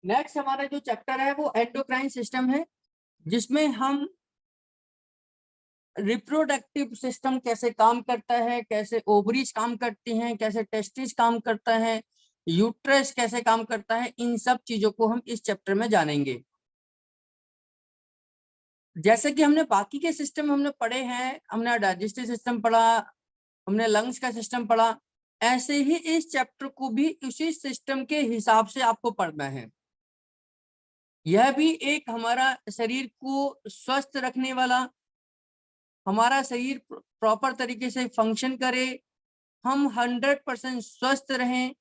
Next हमारा जो chapter है वो एंडोक्राइन सिस्टम है, जिसमें हम रिप्रोडक्टिव सिस्टम कैसे काम करता है, कैसे ओवरीज काम करती हैं, कैसे टेस्टिस काम करता है, यूट्रस कैसे काम करता है, इन सब चीजों को हम इस चैप्टर में जानेंगे। जैसे कि हमने बाकी के सिस्टम हमने पढ़े हैं, हमने डाइजेस्टिव सिस्टम पढ़ा, हमने लंग्स का सिस्टम पढ़ा, ऐसे ही इस चैप्टर को भी उसी सिस्टम के हिसाब से आपको पढ़ना है। यह भी एक हमारा शरीर को स्वस्थ रखने वाला, हमारा शरीर प्रॉपर तरीके से फंक्शन करे, हम 100% स्वस्थ रहें,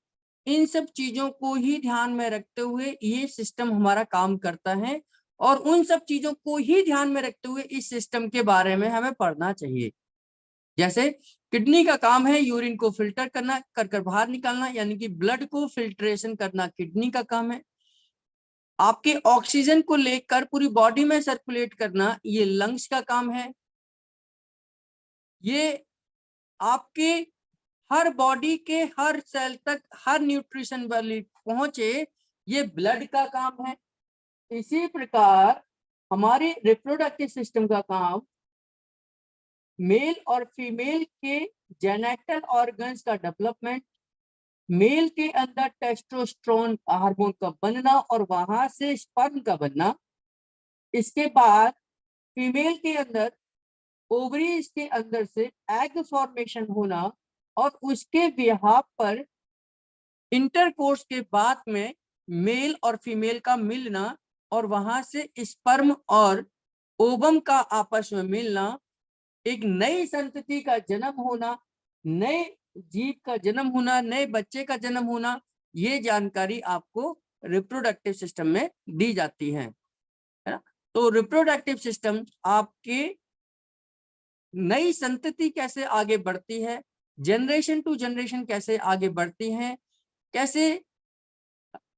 इन सब चीजों को ही ध्यान में रखते हुए ये सिस्टम हमारा काम करता है। और उन सब चीजों को ही ध्यान में रखते हुए इस सिस्टम के बारे में हमें पढ़ना चाहिए। जैसे किडनी का काम है यूरिन को फिल्टर करना, कर बाहर निकालना, यानी कि ब्लड को फिल्ट्रेशन करना किडनी का काम है। आपके ऑक्सीजन को लेकर पूरी बॉडी में सर्कुलेट करना ये लंग्स का काम है। ये आपके हर बॉडी के हर सेल तक हर न्यूट्रिशन वाली पहुंचे, ये ब्लड का काम है। इसी प्रकार हमारे रिप्रोडक्टिव सिस्टम का काम मेल और फीमेल के जेनेटल ऑर्गन्स का डेवलपमेंट, मेल के अंदर टेस्टोस्टेरोन हार्मोन का बनना और वहां से स्पर्म का बनना, इसके बाद फीमेल के अंदर ओवरीज के अंदर से एग फॉर्मेशन होना और उसके बिहाफ पर इंटरकोर्स के बाद में मेल और फीमेल का मिलना और वहां से स्पर्म और ओवम का आपस में मिलना, एक नई संतति का जन्म होना, नए जीव का जन्म होना, नए बच्चे का जन्म होना, ये जानकारी आपको रिप्रोडक्टिव सिस्टम में दी जाती है ना। तो रिप्रोडक्टिव सिस्टम आपके नई संतति कैसे आगे बढ़ती है, जनरेशन टू जनरेशन कैसे आगे बढ़ती है, कैसे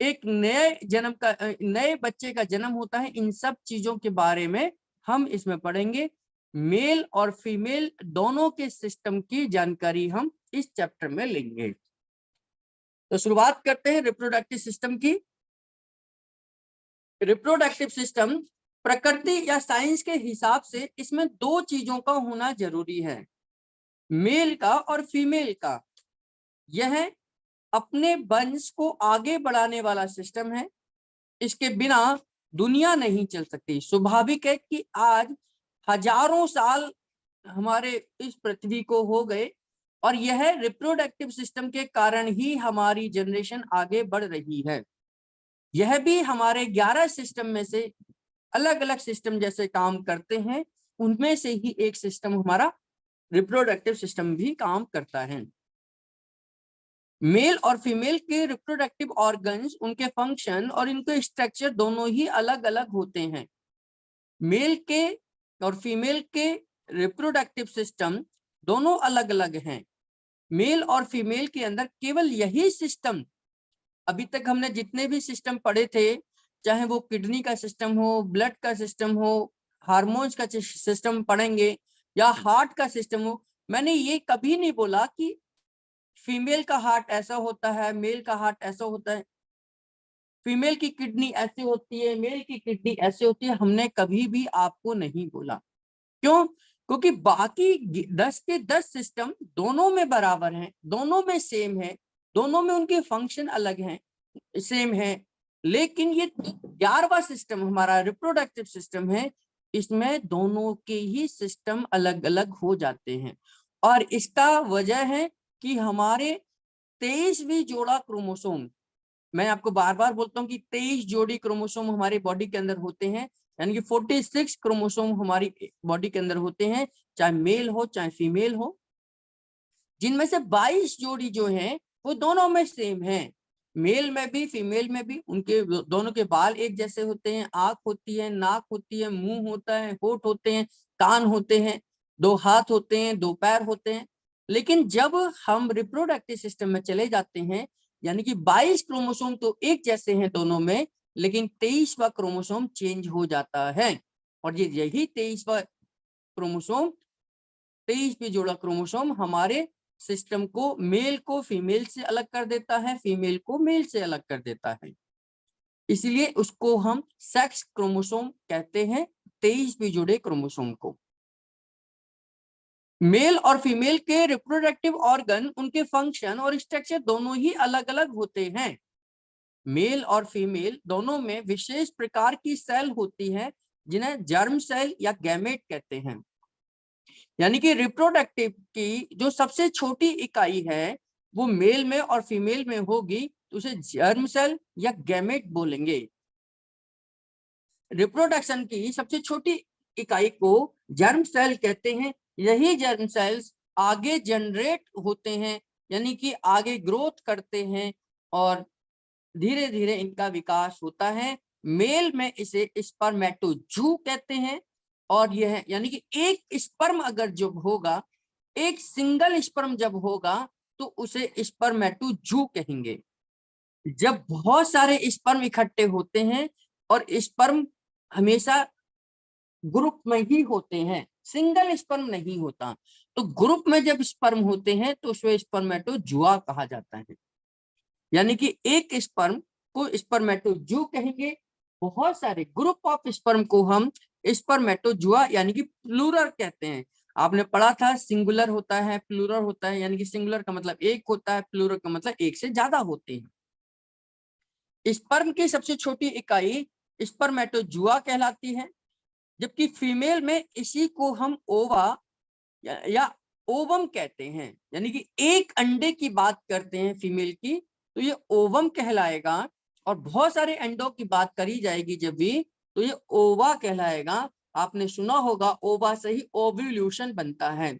एक नए बच्चे का जन्म होता है, इन सब चीजों के बारे में हम इसमें पढ़ेंगे। मेल और फीमेल दोनों के सिस्टम की जानकारी हम इस चैप्टर में लेंगे। तो शुरुआत करते हैं रिप्रोडक्टिव सिस्टम की। रिप्रोडक्टिव सिस्टम प्रकृति या साइंस के हिसाब से इसमें दो चीजों का होना जरूरी है, मेल का और फीमेल का। यह अपने वंश को आगे बढ़ाने वाला सिस्टम है, इसके बिना दुनिया नहीं चल सकती। स्वाभाविक है कि आज हजारों साल हमारे इस पृथ्वी को हो गए और यह रिप्रोडक्टिव सिस्टम के कारण ही हमारी जनरेशन आगे बढ़ रही है। यह भी हमारे 11 सिस्टम में से अलग अलग सिस्टम जैसे काम करते हैं, उनमें से ही एक सिस्टम हमारा रिप्रोडक्टिव सिस्टम भी काम करता है। मेल और फीमेल के रिप्रोडक्टिव ऑर्गन्स, उनके फंक्शन और इनके स्ट्रक्चर दोनों ही अलग अलग होते हैं। मेल के और फीमेल के रिप्रोडक्टिव सिस्टम दोनों अलग अलग हैं। मेल और फीमेल के अंदर केवल यही सिस्टम, अभी तक हमने जितने भी सिस्टम पढ़े थे, चाहे वो किडनी का सिस्टम हो, ब्लड का सिस्टम हो, हार्मोन्स का सिस्टम पढ़ेंगे या हार्ट का सिस्टम हो, मैंने ये कभी नहीं बोला कि फीमेल का हार्ट ऐसा होता है, मेल का हार्ट ऐसा होता है, फीमेल की किडनी ऐसी होती है, मेल की किडनी ऐसी होती है। हमने कभी भी आपको नहीं बोला। क्यों? क्योंकि बाकी 10 के 10 सिस्टम दोनों में बराबर हैं, दोनों में सेम है, दोनों में उनके फंक्शन अलग हैं, सेम है। लेकिन ये 11वां सिस्टम हमारा रिप्रोडक्टिव सिस्टम है, इसमें दोनों के ही सिस्टम अलग अलग हो जाते हैं। और इसका वजह है कि हमारे 23वीं जोड़ा क्रोमोसोम, मैं आपको बार बार बोलता हूँ कि 23 जोड़ी क्रोमोसोम हमारी बॉडी के अंदर होते हैं, यानी कि 46 क्रोमोसोम हमारी बॉडी के अंदर होते हैं, चाहे मेल हो चाहे फीमेल हो, जिनमें से 22 जोड़ी जो हैं वो दोनों में सेम है। मेल में भी फीमेल में भी उनके दोनों के बाल एक जैसे होते हैं, आंख होती है, नाक होती है, मुंह होता है, होठ होते हैं, कान होते हैं, 2 हाथ होते हैं, 2 पैर होते हैं। लेकिन जब हम रिप्रोडक्टिव सिस्टम में चले जाते हैं, यानी कि 22 क्रोमोसोम तो एक जैसे हैं दोनों में, लेकिन 23वां क्रोमोसोम चेंज हो जाता है। और ये यही 23वां क्रोमोसोम, 23वीं जोड़ा क्रोमोसोम हमारे सिस्टम को, मेल को फीमेल से अलग कर देता है, फीमेल को मेल से अलग कर देता है। इसलिए उसको हम सेक्स क्रोमोसोम कहते हैं, 23 भी जुड़े क्रोमोसोम को। मेल और फीमेल के रिप्रोडक्टिव ऑर्गन, उनके फंक्शन और स्ट्रक्चर दोनों ही अलग अलग होते हैं। मेल और फीमेल दोनों में विशेष प्रकार की सेल होती है जिन्हें जर्म सेल या गैमेट कहते हैं। यानी कि रिप्रोडक्टिव की जो सबसे छोटी इकाई है वो मेल में और फीमेल में होगी तो उसे जर्म सेल या गैमेट बोलेंगे। रिप्रोडक्शन की सबसे छोटी इकाई को जर्म सेल कहते हैं। यही जर्म सेल्स आगे जनरेट होते हैं, यानी कि आगे ग्रोथ करते हैं और धीरे धीरे इनका विकास होता है। मेल में इसे स्पर्मेटोजू कहते हैं और यह यानी कि एक स्पर्म अगर जब होगा, एक सिंगल स्पर्म जब होगा तो उसे स्पर्मेटोजू कहेंगे। जब बहुत सारे स्पर्म इकट्ठे होते हैं और स्पर्म हमेशा ग्रुप में ही होते हैं, सिंगल स्पर्म नहीं होता, तो ग्रुप में जब स्पर्म होते हैं तो उसे स्पर्मेटोजुआ कहा जाता है। यानी कि एक स्पर्म को स्पर्मेटोजू कहेंगे, बहुत सारे ग्रुप ऑफ स्पर्म को हम स्पर्मेटोजुआ यानी कि प्लूरल कहते हैं। आपने पढ़ा था सिंगुलर होता है, प्लूरल होता है, यानी कि सिंगुलर का मतलब एक होता है, प्लूरल का मतलब एक से ज्यादा होते हैं। स्पर्म की सबसे छोटी इकाई स्पर्मेटोजुआ कहलाती है, जबकि फीमेल में इसी को हम ओवा या ओवम कहते हैं। यानी कि एक अंडे की बात करते हैं फीमेल की तो ये ओवम कहलाएगा, और बहुत सारे अंडों की बात करी जाएगी जब भी तो ये ओवा कहलाएगा। आपने सुना होगा ओवा से ही ओव्यूल्यूशन बनता है।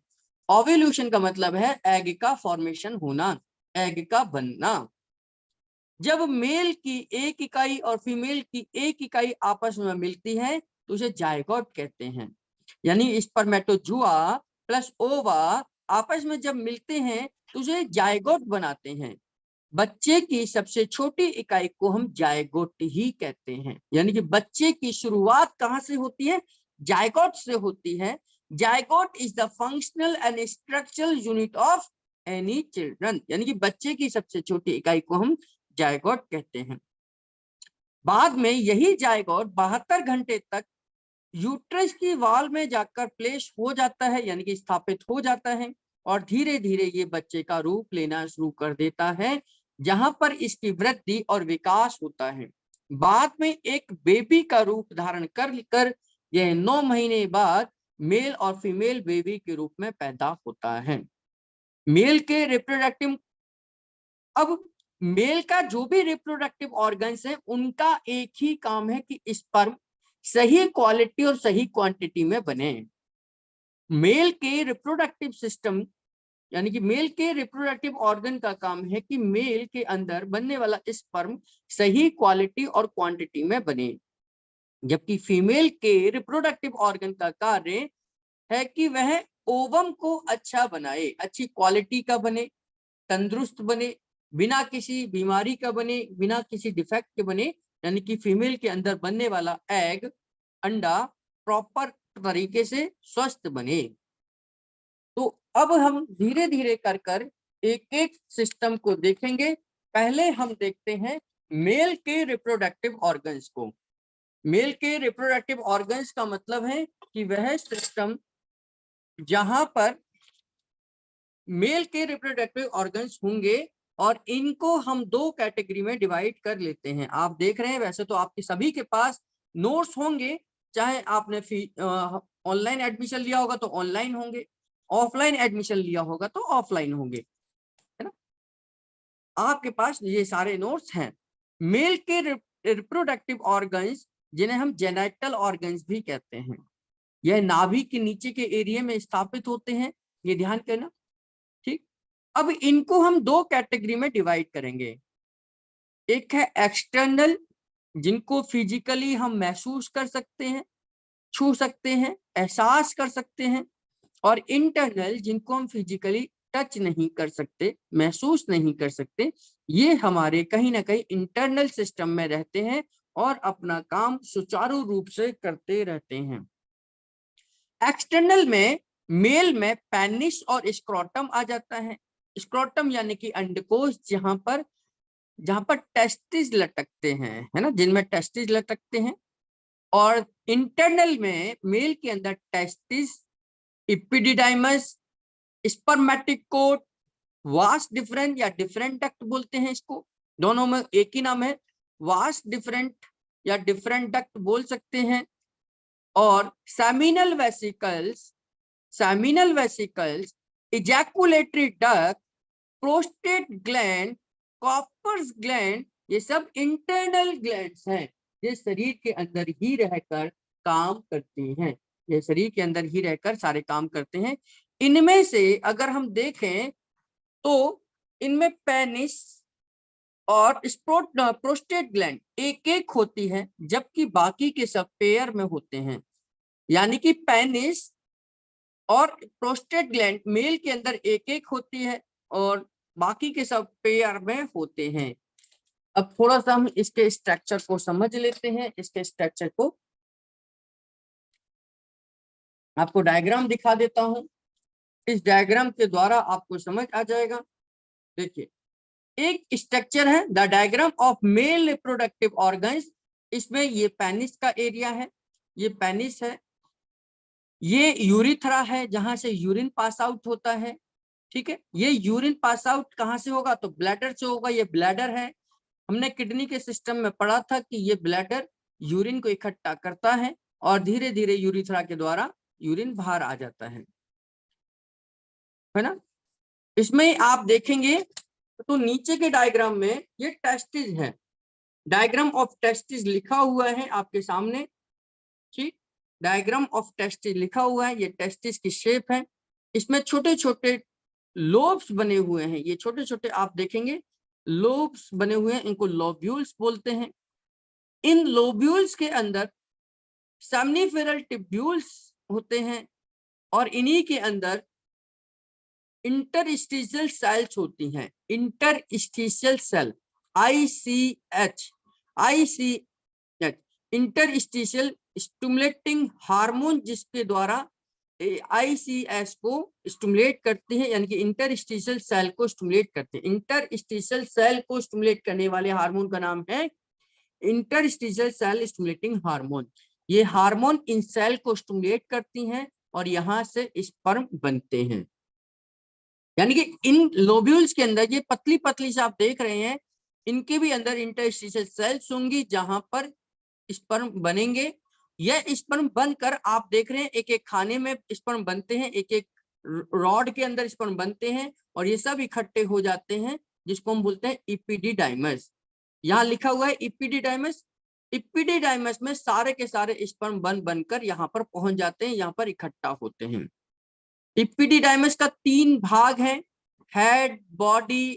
ओव्यूल्यूशन का मतलब है एग का फॉर्मेशन होना, एग का बनना। जब मेल की एक इकाई और फीमेल की एक इकाई आपस में मिलती है तो उसे जायगोट कहते हैं। यानी स्पर्मेटोजुआ प्लस ओवा आपस में जब मिलते हैं तो उसे जायगोट बनाते हैं। बच्चे की सबसे छोटी इकाई को हम जायगोट ही कहते हैं। यानी कि बच्चे की शुरुआत कहाँ से होती है? जायगोट से होती है। Zygote is the functional and structural unit of any children. यानी कि बच्चे की सबसे छोटी इकाई को हम जायगोट कहते हैं। बाद में यही जायगोट 72 घंटे तक यूट्रस की वॉल में जाकर प्लेस हो जाता है, यानी कि स्थापित हो जाता है, और धीरे धीरे ये बच्चे का रूप लेना शुरू कर देता है, जहां पर इसकी वृद्धि और विकास होता है। बाद में एक बेबी का रूप धारण कर यह 9 महीने बाद मेल और फीमेल बेबी के रूप में पैदा होता है। मेल के रिप्रोडक्टिव, अब मेल का जो भी रिप्रोडक्टिव ऑर्गन्स है उनका एक ही काम है कि स्पर्म सही क्वालिटी और सही क्वांटिटी में बने। मेल के रिप्रोडक्टिव सिस्टम यानी कि मेल के रिप्रोडक्टिव ऑर्गन का काम है कि मेल के अंदर बनने वाला स्पर्म सही क्वालिटी और क्वांटिटी में बने, जबकि फीमेल के रिप्रोडक्टिव ऑर्गन का कार्य है कि वह ओवम को अच्छा बनाए, अच्छी क्वालिटी का बने, तंदुरुस्त बने, बिना किसी बीमारी का बने, बिना किसी डिफेक्ट के बने। यानी कि फीमेल के अंदर बनने वाला एग, अंडा प्रॉपर तरीके से स्वस्थ बने। तो अब हम धीरे धीरे कर एक एक सिस्टम को देखेंगे। पहले हम देखते हैं मेल के रिप्रोडक्टिव ऑर्गन्स को। मेल के रिप्रोडक्टिव ऑर्गन्स का मतलब है कि वह सिस्टम जहां पर मेल के रिप्रोडक्टिव ऑर्गन्स होंगे, और इनको हम 2 कैटेगरी में डिवाइड कर लेते हैं। आप देख रहे हैं वैसे तो आपके सभी के पास नोट्स होंगे, चाहे आपने ऑनलाइन एडमिशन लिया होगा तो ऑनलाइन होंगे, ऑफलाइन एडमिशन लिया होगा तो ऑफलाइन होंगे, है ना। आपके पास ये सारे नोट्स हैं। मेल के रिप्रोडक्टिव ऑर्गन्स जिन्हें हम जेनेटल ऑर्गन्स भी कहते हैं, यह नाभि के नीचे के एरिया में स्थापित होते हैं, ये ध्यान करना, ठीक। अब इनको हम 2 कैटेगरी में डिवाइड करेंगे। एक है एक्सटर्नल, जिनको फिजिकली हम महसूस कर सकते हैं, छू सकते हैं, एहसास कर सकते हैं, और इंटरनल जिनको हम फिजिकली टच नहीं कर सकते, महसूस नहीं कर सकते। ये हमारे कहीं ना कहीं इंटरनल सिस्टम में रहते हैं और अपना काम सुचारू रूप से करते रहते हैं। एक्सटर्नल में मेल में पेनिस और स्क्रोटम आ जाता है। स्क्रोटम यानी कि अंडकोश, जहां पर जहां पर टेस्टिस लटकते हैं, है ना, जिनमें टेस्टिस लटकते हैं। और इंटरनल में मेल के अंदर testis, epididymis, spermatic vas deferens या डिफरेंट डक्ट बोलते हैं इसको, दोनों में एक ही नाम है, वास्ट डिफरेंट या डिफरेंट डक्ट बोल सकते हैं। और seminal vesicles, ejaculatory duct, prostate gland, Cowper's gland, ये सब इंटरनल ग्लैंड्स हैं, ये शरीर के अंदर ही रहकर काम करती हैं, ये शरीर के अंदर ही रहकर सारे काम करते हैं। इनमें से अगर हम देखें तो इनमें पेनिस और प्रोस्टेट ग्लैंड एक एक होती है, जबकि बाकी के सब पेयर में होते हैं। यानी कि पेनिस और प्रोस्टेट ग्लैंड मेल के अंदर एक एक होती है और बाकी के सब पेयर में होते हैं। अब थोड़ा सा हम इसके स्ट्रक्चर को समझ लेते हैं। इसके स्ट्रक्चर को आपको डायग्राम दिखा देता हूं, इस डायग्राम के द्वारा आपको समझ आ जाएगा। देखिए, एक स्ट्रक्चर है the diagram of male reproductive organs. इसमें ये पेनिस का एरिया है, ये पेनिस है, ये यूरिथ्रा है जहां से यूरिन पास आउट होता है, ठीक है। ये यूरिन पास आउट कहाँ से होगा, तो ब्लैडर से होगा, ये ब्लैडर है। हमने किडनी के सिस्टम में पढ़ा था कि ये ब्लैडर यूरिन को इकट्ठा करता है और धीरे धीरे यूरिथ्रा के द्वारा यूरिन बाहर आ जाता है ना। इसमें आप देखेंगे तो नीचे के डायग्राम में ये टेस्टिस है, डायग्राम ऑफ टेस्टिस लिखा हुआ है आपके सामने, ठीक। डायग्राम ऑफ टेस्टिस लिखा हुआ है, ये टेस्टिस की शेप है। इसमें छोटे छोटे लोब्स बने हुए हैं, ये छोटे छोटे आप देखेंगे लोब्स बने हुए हैं, इनको लोब्यूल्स बोलते हैं। इन लोब्यूल्स के अंदर सेमिनिफेरल टिब्यूल्स होते हैं और इन्हीं के अंदर इंटरस्टिशियल सेल्स होती हैं। Interstitial cell, ICH, interstitial stimulating hormone, जिसके द्वारा ICS को स्टिमुलेट करती है, यानी कि इंटरस्टिशियल सेल को स्टिमुलेट करते हैं। इंटरस्टिशियल सेल को स्टिमुलेट करने वाले हार्मोन का नाम है इंटरस्टिशियल सेल स्टिमुलेटिंग हार्मोन। ये हार्मोन इन सेल को स्टिमुलेट करती हैं और यहां से स्पर्म बनते हैं। यानी कि इन लोब्यूल्स के अंदर ये पतली पतली से आप देख रहे हैं, इनके भी अंदर इंटरस्टिशियल सेल्स होंगी जहां पर स्पर्म बनेंगे। यह स्पर्म बनकर आप देख रहे हैं एक एक खाने में स्पर्म बनते हैं, एक एक रॉड के अंदर स्पर्म बनते हैं और ये सब इकट्ठे हो जाते हैं, जिसको हम बोलते हैं इपिडिडाइमस। यहाँ लिखा हुआ है इपिडिडाइमस। इपिडिडाइमस में सारे के सारे स्पर्म बनकर यहाँ पर पहुंच जाते हैं, यहाँ पर इकट्ठा होते हैं। इपिडिडाइमस का 3 भाग है, हेड, बॉडी,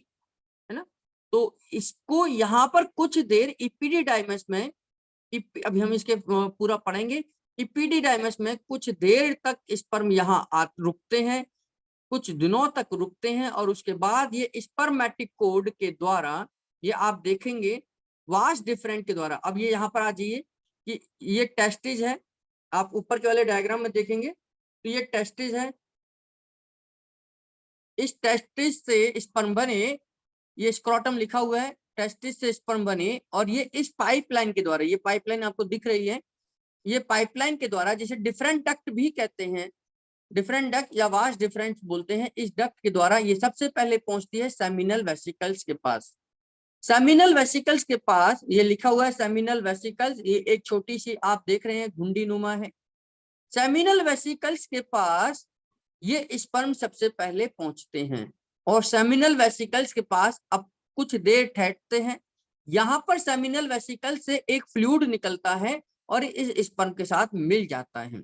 है ना। तो इसको यहाँ पर कुछ देर इपिडिडाइमस में, अभी हम इसके पूरा पढ़ेंगे। इपिडिडाइमस में कुछ देर तक स्पर्म यहाँ रुकते हैं, कुछ दिनों तक रुकते हैं और उसके बाद ये स्पर्मेटिक कोड के द्वारा, ये आप देखेंगे वास्ट डिफरेंट के द्वारा। अब ये यहाँ पर आ जाइए कि ये टेस्टिस है, आप ऊपर के वाले डायग्राम में देखेंगे तो ये टेस्टिस है। इस टेस्टिस से स्पर्म बने, ये स्क्रोटम लिखा हुआ है, टेस्टिस से स्पर्म बने और ये इस पाइपलाइन के द्वारा, ये पाइपलाइन आपको दिख रही है, ये पाइपलाइन के द्वारा, जिसे डिफरेंट डक्ट भी कहते हैं, डिफरेंट डक्ट या वास्ट डिफरेंट बोलते हैं, इस डक्ट के द्वारा ये सबसे पहले पहुंचती है सेमिनल वेसिकल्स के पास। सेमिनल वेसिकल्स के पास ये लिखा हुआ है सेमिनल वेसिकल्स, ये एक छोटी सी आप देख रहे हैं घुंडी नुमा है। सेमिनल वेसिकल्स के पास ये स्पर्म सबसे पहले पहुंचते हैं और सेमिनल वेसिकल्स के पास अब कुछ देर ठहरते हैं। यहाँ पर सेमिनल वेसिकल से एक फ्लूइड निकलता है और इस स्पर्म के साथ मिल जाता है।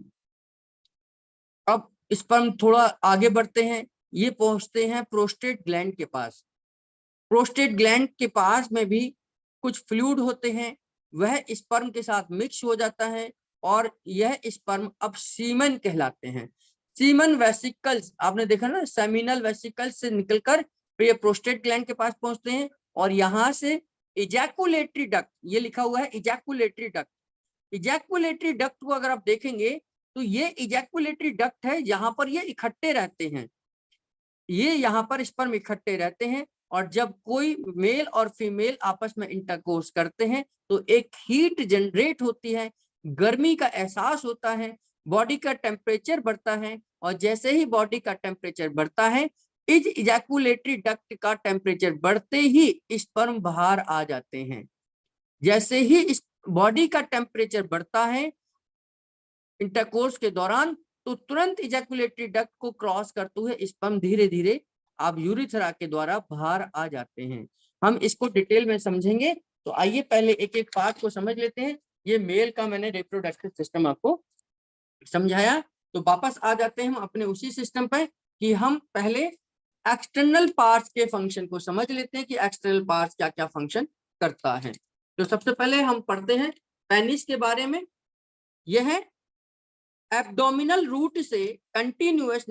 अब स्पर्म थोड़ा आगे बढ़ते हैं, ये पहुंचते हैं प्रोस्टेट ग्लैंड के पास। प्रोस्टेट ग्लैंड के पास में भी कुछ फ्लूइड होते हैं, वह स्पर्म के साथ मिक्स हो जाता है और यह स्पर्म अब सीमन कहलाते हैं। सीमन वेसिकल्स आपने देखा ना, सेमिनल वेसिकल्स से निकलकर ये प्रोस्टेट ग्लैंड के पास पहुंचते हैं और यहाँ से इजैकुलेटरी डक्ट, ये लिखा हुआ है इजैकुलेटरी डक्ट। इजैकुलेटरी डक्ट को अगर आप देखेंगे तो ये इजैकुलेटरी डक्ट है, यहाँ पर ये इकट्ठे रहते हैं, ये यहाँ पर स्पर्म इकट्ठे रहते हैं और जब कोई मेल और फीमेल आपस में इंटरकोर्स करते हैं तो एक हीट जनरेट होती है, गर्मी का एहसास होता है, बॉडी का टेम्परेचर बढ़ता है, और जैसे ही बॉडी का टेम्परेचर बढ़ता है, इज इजैकुलेटरी डक्ट का टेम्परेचर बढ़ते ही स्पर्म बाहर आ जाते हैं। जैसे ही इस बॉडी का टेम्परेचर बढ़ता है इंटरकोर्स के दौरान, तो तुरंत इजैकुलेटरी डक्ट को क्रॉस करते हुए स्पर्म धीरे धीरे आप यूरिथ्रा के द्वारा बाहर आ जाते हैं। हम इसको डिटेल में समझेंगे, तो आइए पहले एक एक पार्ट को समझ लेते हैं। ये मेल का मैंने रिप्रोडक्टिव सिस्टम आपको समझाया, तो वापस आ जाते हैं हम अपने उसी सिस्टम पर कि हम पहले एक्सटर्नल पार्ट्स के फंक्शन को समझ लेते हैं कि एक्सटर्नल पार्ट्स क्या क्या फंक्शन करता है। तो सबसे पहले हम पढ़ते हैं पेनिस के बारे में। यह एब्डोमिनल रूट से कंटिन्यूअस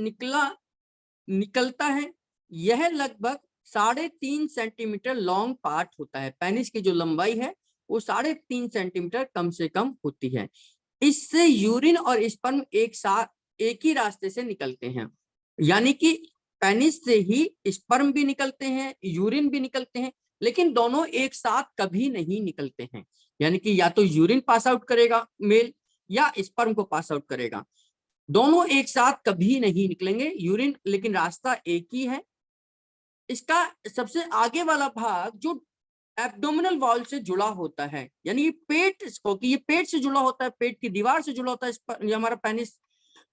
निकलता है। यह लगभग 3.5 सेंटीमीटर लॉन्ग पार्ट होता है। पेनिस की जो लंबाई है वो 3.5 सेंटीमीटर कम से कम होती है। इससे यूरिन और स्पर्म एक ही रास्ते से निकलते हैं, यानी कि पेनिस से ही स्पर्म भी निकलते हैं, यूरिन भी निकलते हैं, लेकिन दोनों एक साथ कभी नहीं निकलते हैं। यानी कि या तो यूरिन पास आउट करेगा मेल या स्पर्म को पास आउट करेगा, दोनों एक साथ कभी नहीं निकलेंगे यूरिन, लेकिन रास्ता एक ही है। इसका सबसे आगे वाला भाग जो एब्डोमिनल वॉल से जुड़ा होता है, यानी ये पेट, इसको कि ये पेट से जुड़ा होता है, पेट की दीवार से जुड़ा होता है ये हमारा पेनिस,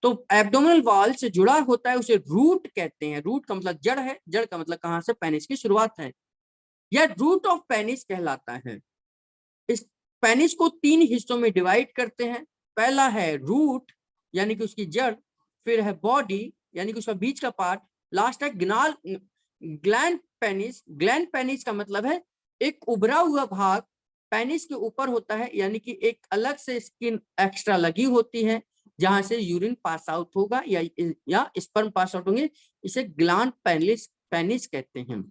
तो एब्डोमिनल वॉल से जुड़ा होता है, उसे रूट कहते हैं। रूट का मतलब जड़ है, जड़ का मतलब कहां से पेनिस की शुरुआत है, यह रूट ऑफ पेनिस कहलाता है। इस पेनिस को 3 हिस्सों में डिवाइड करते हैं। पहला है रूट यानी कि उसकी जड़, फिर है बॉडी यानी कि उसका बीच का पार्ट, लास्ट है ग्लैंड पेनिस। ग्लैंड पेनिस का मतलब है एक उभरा हुआ भाग पेनिस के ऊपर होता है, यानी कि एक अलग से स्किन एक्स्ट्रा लगी होती है जहां से यूरिन पास आउट होगा या स्पर्म पास आउट होंगे। इसे ग्लैंड पेनिस कहते हैं।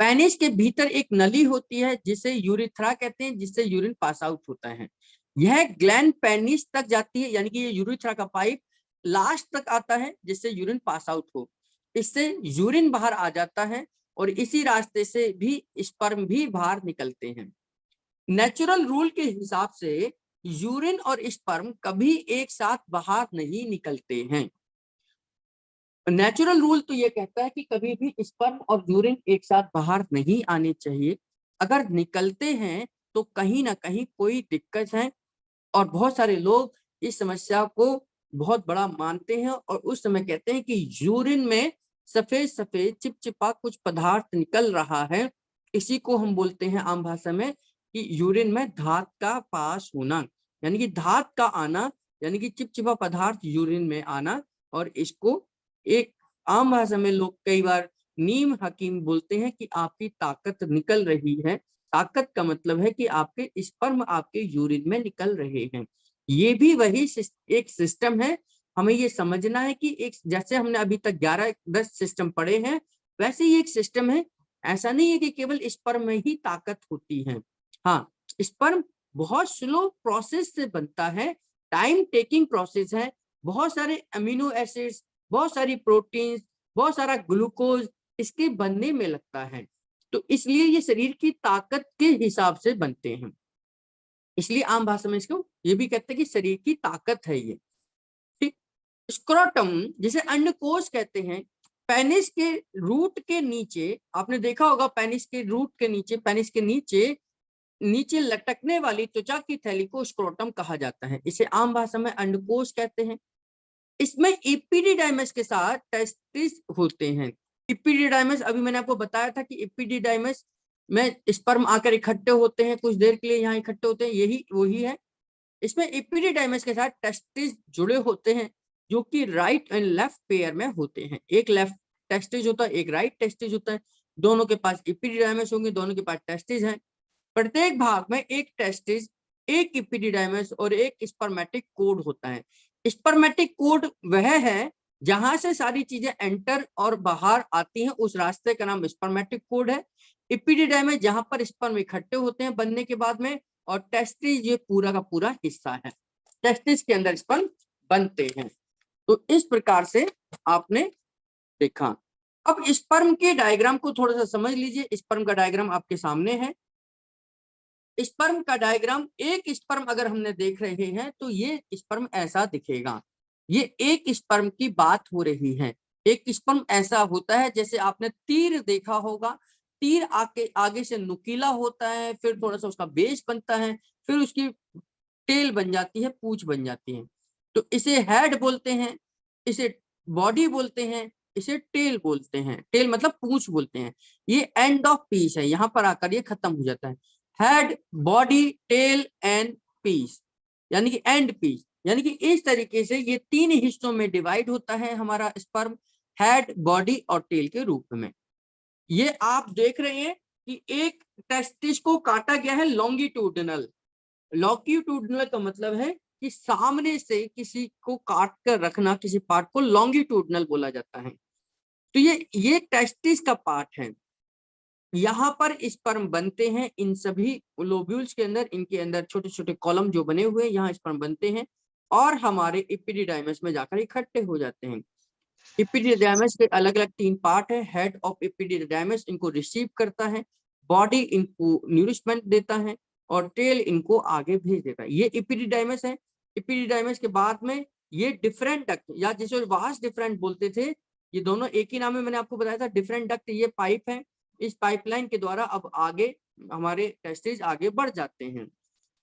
पेनिस के भीतर एक नली होती है जिसे यूरिथ्रा कहते हैं, जिससे यूरिन पास आउट होता है। यह ग्लैंड पेनिस तक जाती है, यानी कि ये यूरिथ्रा का पाइप लास्ट तक आता है जिससे यूरिन पास आउट हो। इससे यूरिन बाहर आ जाता है और इसी रास्ते से भी स्पर्म भी बाहर निकलते हैं। नेचुरल रूल के हिसाब से यूरिन और स्पर्म कभी एक साथ बाहर नहीं निकलते हैं। नेचुरल रूल तो ये कहता है कि कभी भी स्पर्म और यूरिन एक साथ बाहर नहीं आने चाहिए। अगर निकलते हैं तो कहीं ना कहीं कोई दिक्कत है, और बहुत सारे लोग इस समस्या को बहुत बड़ा मानते हैं और उस समय कहते हैं कि यूरिन में सफेद सफेद चिपचिपा कुछ पदार्थ निकल रहा है। इसी को हम बोलते हैं आम भाषा में कि यूरिन में धात का पास होना, यानी कि धात का आना, यानी कि चिपचिपा पदार्थ यूरिन में आना। और इसको एक आम भाषा में लोग कई बार नीम हकीम बोलते हैं कि आपकी ताकत निकल रही है। ताकत का मतलब है कि आपके स्पर्म आपके यूरिन में निकल रहे हैं। ये भी वही एक सिस्टम है। हमें ये समझना है कि एक, जैसे हमने अभी तक 11-10 सिस्टम पढ़े हैं, वैसे ही एक सिस्टम है। ऐसा नहीं है कि केवल स्पर्म में ही ताकत होती है। हाँ, स्पर्म बहुत स्लो प्रोसेस से बनता है, टाइम टेकिंग प्रोसेस है। बहुत सारे अमीनो एसिड्स, बहुत सारी प्रोटीन्स, बहुत सारा ग्लूकोज इसके बनने में लगता है, तो इसलिए ये शरीर की ताकत के हिसाब से बनते हैं। इसलिए आम भाषा में इसको ये भी कहते हैं कि शरीर की ताकत है ये। ठीक, स्क्रोटम जिसे अंडकोश कहते हैं, पेनिस के रूट के नीचे, आपने देखा होगा पेनिस के रूट के नीचे, पेनिस के नीचे नीचे लटकने वाली त्वचा की थैली को स्क्रोटम कहा जाता है। इसे आम भाषा में अंडकोश कहते हैं। इसमें इपिडिडाइमस के साथ टेस्टिस होते हैं। इपिडिडाइमस अभी मैंने आपको बताया था कि इपिडिडाइमस में स्पर्म आकर इकट्ठे होते हैं, कुछ देर के लिए यहाँ इकट्ठे होते हैं, यही वही है। इसमें इपिडिडाइमस के साथ टेस्टिस जुड़े होते हैं जो कि राइट एंड लेफ्ट पेयर में होते हैं। एक लेफ्ट टेस्टिस होता है, एक राइट टेस्टिस होता है। दोनों के पास इपिडिडाइमस होंगे, दोनों के पास टेस्टिस हैं। प्रत्येक भाग में एक टेस्टिस, एक इपिडिडाइमस और एक स्पर्मेटिक कोड होता है। स्पर्मेटिक कोड वह है जहां से सारी चीजें एंटर और बाहर आती हैं, उस रास्ते का नाम स्पर्मेटिक कोड है। इपिडिडाइमस जहां पर स्पर्म इकट्ठे होते हैं बनने के बाद में, और टेस्टिस ये पूरा का पूरा हिस्सा है। टेस्टिस के अंदर स्पर्म बनते हैं। तो इस प्रकार से आपने देखा। अब स्पर्म के डायग्राम को थोड़ा सा समझ लीजिए। स्पर्म का डायग्राम आपके सामने है। स्पर्म का डायग्राम, एक स्पर्म अगर हमने देख रहे हैं तो ये स्पर्म ऐसा दिखेगा। ये एक स्पर्म की बात हो रही है। एक स्पर्म ऐसा होता है जैसे आपने तीर देखा होगा। तीर आगे से नुकीला होता है, फिर थोड़ा सा उसका बेस बनता है, फिर उसकी टेल बन जाती है, पूंछ बन जाती है। तो इसे हेड बोलते हैं, इसे बॉडी बोलते हैं, इसे टेल बोलते हैं। टेल मतलब पूंछ बोलते हैं। ये एंड ऑफ पीस है, यहाँ पर आकर ये खत्म हो जाता है। Head, body, tail end piece, यानी कि एंड पीस। यानी कि इस तरीके से ये तीन हिस्सों में डिवाइड होता है हमारा स्पर्म, हेड, बॉडी और टेल के रूप में। ये आप देख रहे हैं कि एक टेस्टिस को काटा गया है लॉन्गिट्यूडनल। लॉन्गिट्यूडनल का मतलब है कि सामने से किसी को काट कर रखना, किसी पार्ट को लॉन्गिट्यूडनल बोला जाता है। तो ये टेस्टिस का पार्ट है। यहाँ पर स्पर्म बनते हैं इन सभी लोब्यूल्स के अंदर। इनके अंदर छोटे छोटे कॉलम जो बने हुए हैं, यहाँ स्पर्म बनते हैं और हमारे एपिडिडाइमस में जाकर इकट्ठे हो जाते हैं। एपिडिडाइमस के अलग अलग तीन पार्ट है। हेड ऑफ एपिडिडाइमस इनको रिसीव करता है, बॉडी इनको न्यूरिशमेंट देता है और टेल इनको आगे भेज देता है। ये एपिडिडाइमस है। एपिडिडाइमस के बाद में ये डिफरेंट डक्ट, या जिसे वास्ट डिफरेंट बोलते थे, ये दोनों एक ही नाम में मैंने आपको बताया था। डिफरेंट डक्ट ये पाइप है, इस पाइपलाइन के द्वारा अब आगे हमारे टेस्टिस आगे बढ़ जाते हैं।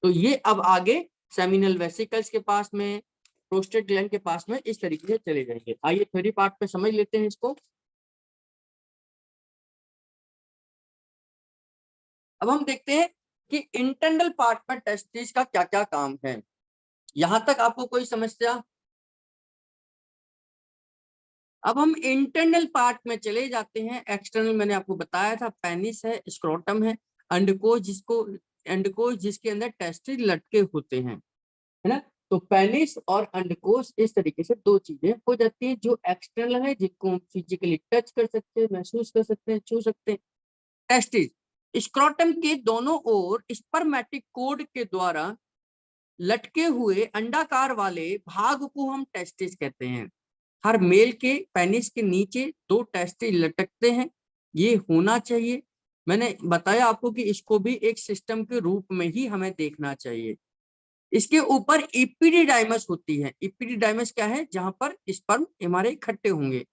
तो ये अब आगे सेमिनल वेसिकल्स के पास में, प्रोस्टेट ग्लैंड के पास में इस तरीके से चले जाएंगे। आइए थ्योरी पार्ट पे समझ लेते हैं इसको। अब हम देखते हैं कि इंटरनल पार्ट पर टेस्टिस का क्या क्या काम है। यहां तक आपको कोई समस्या? अब हम इंटरनल पार्ट में चले जाते हैं। एक्सटर्नल मैंने आपको बताया था, पेनिस है, स्क्रोटम है, अंडकोश जिसके अंदर टेस्टिस लटके होते हैं, है ना। तो पेनिस और अंडकोश इस तरीके से दो चीजें हो जाती हैं जो एक्सटर्नल है, जिनको हम फिजिकली टच कर सकते हैं, महसूस कर सकते हैं, छू सकते हैं। टेस्टिस स्क्रोटम के दोनों ओर स्पर्मेटिक कोड के द्वारा लटके हुए अंडाकार वाले भाग को हम टेस्टिस कहते हैं। हर मेल के पेनिस के नीचे दो टेस्टिस लटकते हैं, ये होना चाहिए। मैंने बताया आपको कि इसको भी एक सिस्टम के रूप में ही हमें देखना चाहिए। इसके ऊपर इपिडिडाइमस होती है। इपिडिडाइमस क्या है? जहां पर स्पर्म हमारे इकट्ठे होंगे।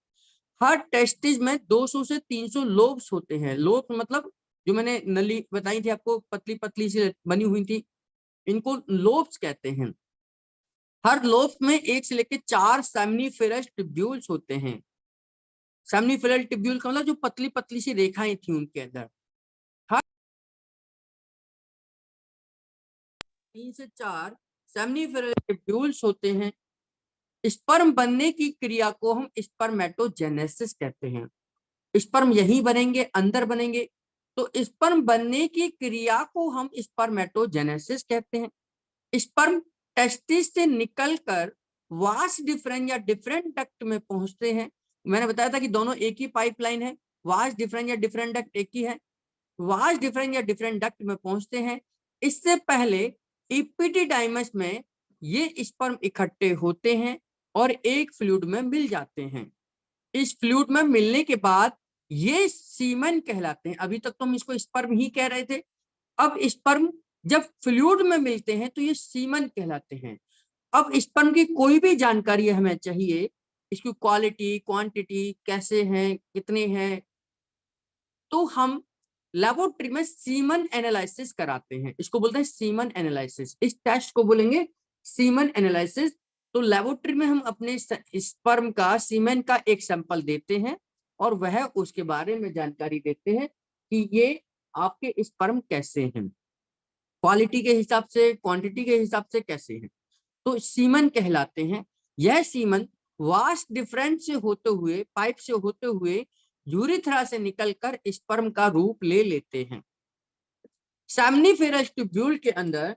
हर टेस्टिस में 200 से 300 लोब्स होते हैं। लोब्स मतलब जो मैंने नली बताई थी आपको, पतली पतली सी बनी हुई थी, इनको लोब्स कहते हैं। हर लोब में एक से लेकर 4 सेमिनिफेरस ट्यूब्यूल्स होते हैं। सेमिनिफेरल ट्यूब्यूल का मतलब जो पतली पतली सी रेखाएं थी उनके अंदर। हर 3 से 4 सेमिनिफेरल ट्यूब्यूल्स होते हैं। स्पर्म बनने की क्रिया को हम स्पर्मेटोजेनेसिस कहते हैं। स्पर्म यहीं बनेंगे, अंदर बनेंगे, तो स्पर्म बनने की क्रिया को हम स्पर्मेटोजेनेसिस कहते हैं। स्पर्म टेस्टिस से निकलकर वास डिफरेंट या डिफरेंट डक्ट में पहुंचते हैं। मैंने बताया था कि दोनों एक ही पाइपलाइन है, वास डिफरेंट या डिफरेंट डक्ट एक ही है। वास डिफरेंट या डिफरेंट डक्ट में पहुंचते हैं। इससे पहले इपिडिडाइमस में ये स्पर्म इकट्ठे होते हैं और एक फ्लूइड में मिल जाते हैं। इस फ्लूइड में मिलने के बाद ये सीमन कहलाते हैं। अभी तक तो हम इसको स्पर्म ही कह रहे थे। अब स्पर्म जब फ्लूइड में मिलते हैं तो ये सीमन कहलाते हैं। अब स्पर्म की कोई भी जानकारी हमें चाहिए, इसकी क्वालिटी, क्वांटिटी, कैसे हैं, कितने हैं, तो हम लेबोरेटरी में सीमन एनालिसिस कराते हैं। इसको बोलते हैं सीमन एनालिसिस। इस टेस्ट को बोलेंगे सीमन एनालिसिस। तो लेबोरेटरी में हम अपने स्पर्म का, सीमन का एक सैंपल देते हैं और वह उसके बारे में जानकारी देते हैं कि ये आपके स्पर्म कैसे हैं, क्वालिटी के हिसाब से, क्वांटिटी के हिसाब से कैसे हैं, तो सीमन कहलाते हैं। यह सीमन वास्ट डिफरेंस से होते हुए, पाइप से होते हुए यूरिथ्रा से निकलकर स्पर्म का रूप ले लेते हैं। सेमनीफेरस ट्यूब्यूल के अंदर,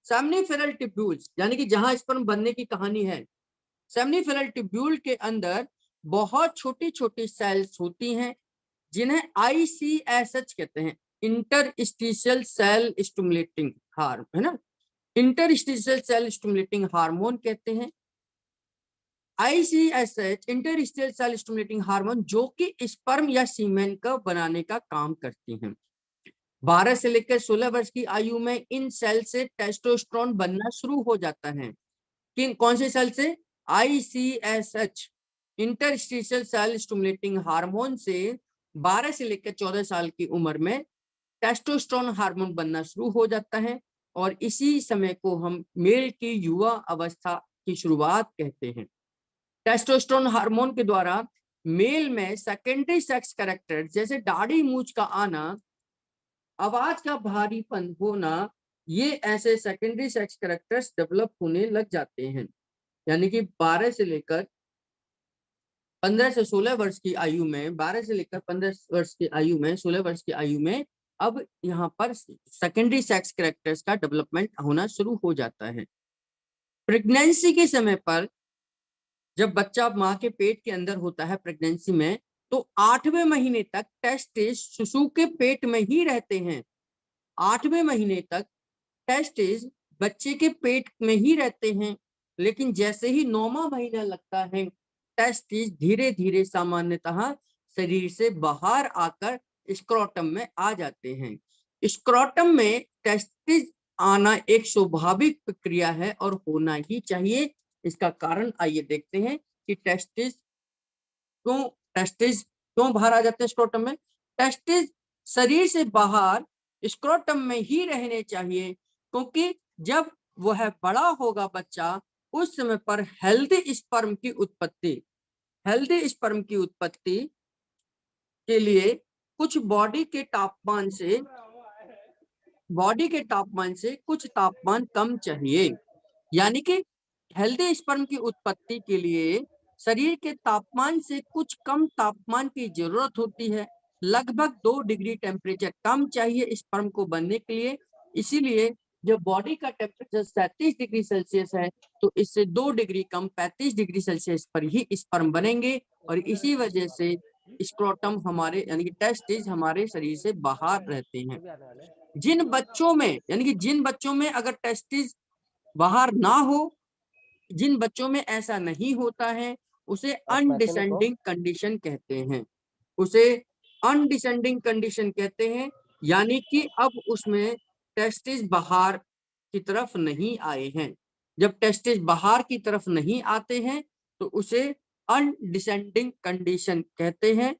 सेमनीफेरल ट्यूब्यूल्स यानी कि जहां स्पर्म बनने की कहानी है, सेमनीफेरल ट्यूब्यूल के अंदर बहुत छोटी छोटी सेल्स होती हैं जिन्हें ICSH कहते हैं, इंटरस्टिशियल सेल स्टिमुलेटिंग हार्मोन, है ना, इंटरस्टिशियल सेल स्टिमुलेटिंग हार्मोन कहते हैं। ICSH interstitial cell stimulating hormone, जो कि स्पर्म या सीमेन का बनाने का काम करती हैं। 12 से लेकर 16 वर्ष की आयु में इन सेल से टेस्टोस्टेरोन बनना शुरू हो जाता है। किन कौन से सेल से? ICSH interstitial cell stimulating hormone से 12 से लेकर 14 साल की उम्र में टेस्टोस्टेरोन हार्मोन बनना शुरू हो जाता है, और इसी समय को हम मेल की युवा अवस्था की शुरुआत कहते हैं। टेस्टोस्टेरोन हार्मोन के द्वारा मेल में सेकेंडरी सेक्स कैरेक्टर जैसे दाढ़ी मूंछ का आना, आवाज का भारीपन होना, ये ऐसे सेकेंडरी सेक्स कैरेक्टर्स डेवलप होने लग जाते हैं। यानी कि 12 से लेकर 15 से 16 वर्ष की आयु में, 12 से लेकर 15 वर्ष की आयु में, 16 वर्ष की आयु में अब यहाँ पर सेकेंडरी सेक्स कैरेक्टर्स का डेवलपमेंट होना शुरू हो जाता है। प्रेगनेंसी के समय पर जब बच्चा माँ के पेट के अंदर होता है प्रेगनेंसी में, तो 8वें महीने तक टेस्टिस शिशु के पेट में ही रहते हैं। 8वें महीने तक टेस्टिस बच्चे के पेट में ही रहते हैं, लेकिन जैसे ही 9वां महीना लगता है, टेस्टिस धीरे धीरे सामान्यतः शरीर से बाहर आकर स्क्रोटम में आ जाते हैं। स्क्रोटम में टेस्टिस आना एक स्वाभाविक प्रक्रिया है और होना ही चाहिए। इसका कारण आइए देखते हैं कि टेस्टिस क्यों बाहर आ जाते हैं स्क्रोटम में। टेस्टिस शरीर से बाहर स्क्रोटम में ही रहने चाहिए, क्योंकि जब वह बड़ा होगा बच्चा, उस समय पर हेल्दी स्पर्म की उत्पत्ति के लिए कुछ बॉडी के तापमान से कुछ तापमान कम चाहिए। यानी कि हेल्दी स्पर्म की उत्पत्ति के लिए शरीर के तापमान से कुछ कम तापमान की जरूरत होती है। लगभग 2 डिग्री टेम्परेचर कम चाहिए स्पर्म को बनने के लिए। इसीलिए जब बॉडी का टेम्परेचर 37 डिग्री सेल्सियस है, तो इससे 2 डिग्री कम 35 डिग्री सेल्सियस पर ही स्पर्म बनेंगे, और इसी वजह से स्क्रोटम हमारे यानी कि टेस्टिस हमारे शरीर से बाहर रहते हैं। जिन बच्चों में अगर टेस्टिस बाहर ना हो, जिन बच्चों में ऐसा नहीं होता है, उसे अनडिसेंडिंग कंडीशन कहते हैं। यानी कि अब उसमें टेस्टिस बाहर की तरफ नहीं आए हैं। जब टेस्टिस बाहर की तरफ नहीं आते हैं, तो उसे अनडिसेंडिंग कंडीशन कहते हैं।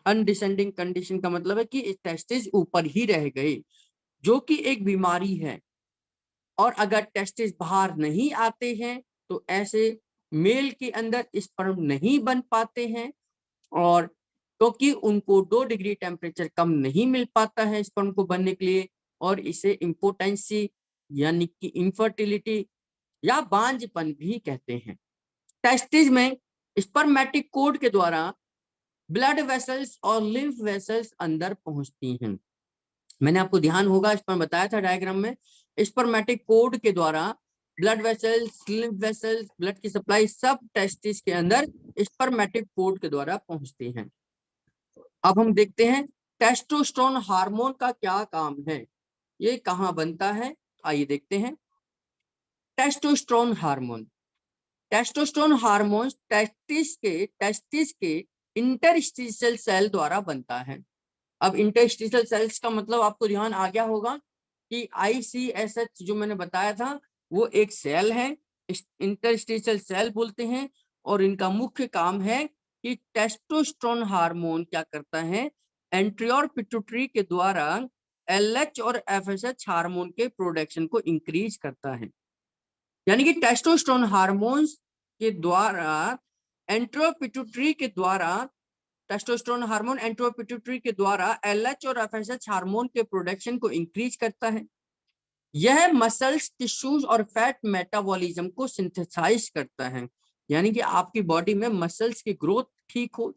अनडिसेंडिंग कंडीशन का मतलब है कि टेस्टिस ऊपर ही रह गए, जो कि एक बीमारी है। और अगर टेस्टिस बाहर नहीं आते हैं, तो ऐसे मेल के अंदर स्पर्म नहीं बन पाते हैं, और क्योंकि उनको 2 डिग्री टेम्परेचर कम नहीं मिल पाता है स्पर्म को बनने के लिए, और इसे इम्पोटेंसी यानी कि इनफर्टिलिटी या बांझपन भी कहते हैं। टेस्टिस में स्पर्मेटिक कोड के द्वारा ब्लड वेसल्स और लिम्फ वेसल्स अंदर पहुंचती हैं। मैंने आपको ध्यान होगा इस पर बताया था डायग्राम में, स्पर्मेटिक कोड के द्वारा blood vessels, lymph vessels, blood की सप्लाई सब टेस्टिस के अंदर स्पर्मेटिक कोड के द्वारा पहुंचते हैं। अब हम देखते हैं टेस्टोस्टेरोन हार्मोन का क्या काम है, ये कहाँ बनता है। आइए देखते हैं। टेस्टोस्टेरोन हार्मोन टेस्टिस के इंटरस्टिशियल सेल द्वारा बनता है। अब इंटरस्टिशियल सेल्स का मतलब आपको ध्यान आ गया होगा कि ICSH जो मैंने बताया था, वो एक सेल है, इंटरस्टिशियल सेल बोलते हैं, और इनका मुख्य काम है कि टेस्टोस्टेरोन हार्मोन क्या करता है, एंटीरियर पिट्यूटरी के द्वारा LH और FSH हार्मोन के प्रोडक्शन को इंक्रीज करता है। यानी कि टेस्टोस्टेरोन हार्मोन्स के द्वारा टेस्टोस्टेरोन हार्मोन एंट्रोपिट्यूटरी के द्वारा LH और FSH हार्मोन के प्रोडक्शन को इंक्रीज करता है। यह मसल्स, टिश्यूज और फैट मेटाबॉलिज्म को सिंथेसाइज करता है। यानी कि आपकी बॉडी में मसल्स की ग्रोथ ठीक हो,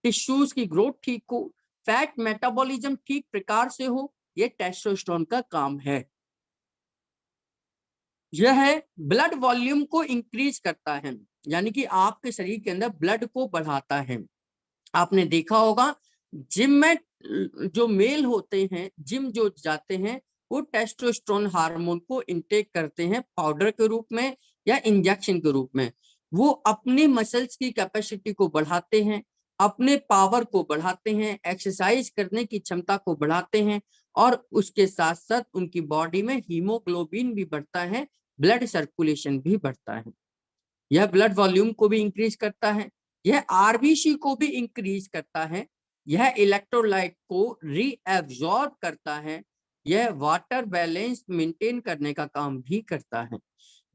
टिश्यूज की ग्रोथ ठीक हो, फैट मेटाबॉलिज्म ठीक प्रकार से हो, यह टेस्टोस्टेरोन का काम है। यह ब्लड वॉल्यूम को इंक्रीज करता है, यानी कि आपके शरीर के अंदर ब्लड को बढ़ाता है। आपने देखा होगा जिम में जो मेल होते हैं, जिम जो जाते हैं, वो टेस्टोस्टेरोन हार्मोन को इनटेक करते हैं पाउडर के रूप में या इंजेक्शन के रूप में। वो अपने मसल्स की कैपेसिटी को बढ़ाते हैं, अपने पावर को बढ़ाते हैं, एक्सरसाइज करने की क्षमता को बढ़ाते हैं, और उसके साथ साथ उनकी बॉडी में हीमोग्लोबिन भी बढ़ता है, ब्लड सर्कुलेशन भी बढ़ता है। यह ब्लड वॉल्यूम को भी इंक्रीज करता है, यह आरबीसी को भी इंक्रीज करता है, यह इलेक्ट्रोलाइट को रीएब्जॉर्ब करता है, यह वाटर बैलेंस मेंटेन करने का काम भी करता है।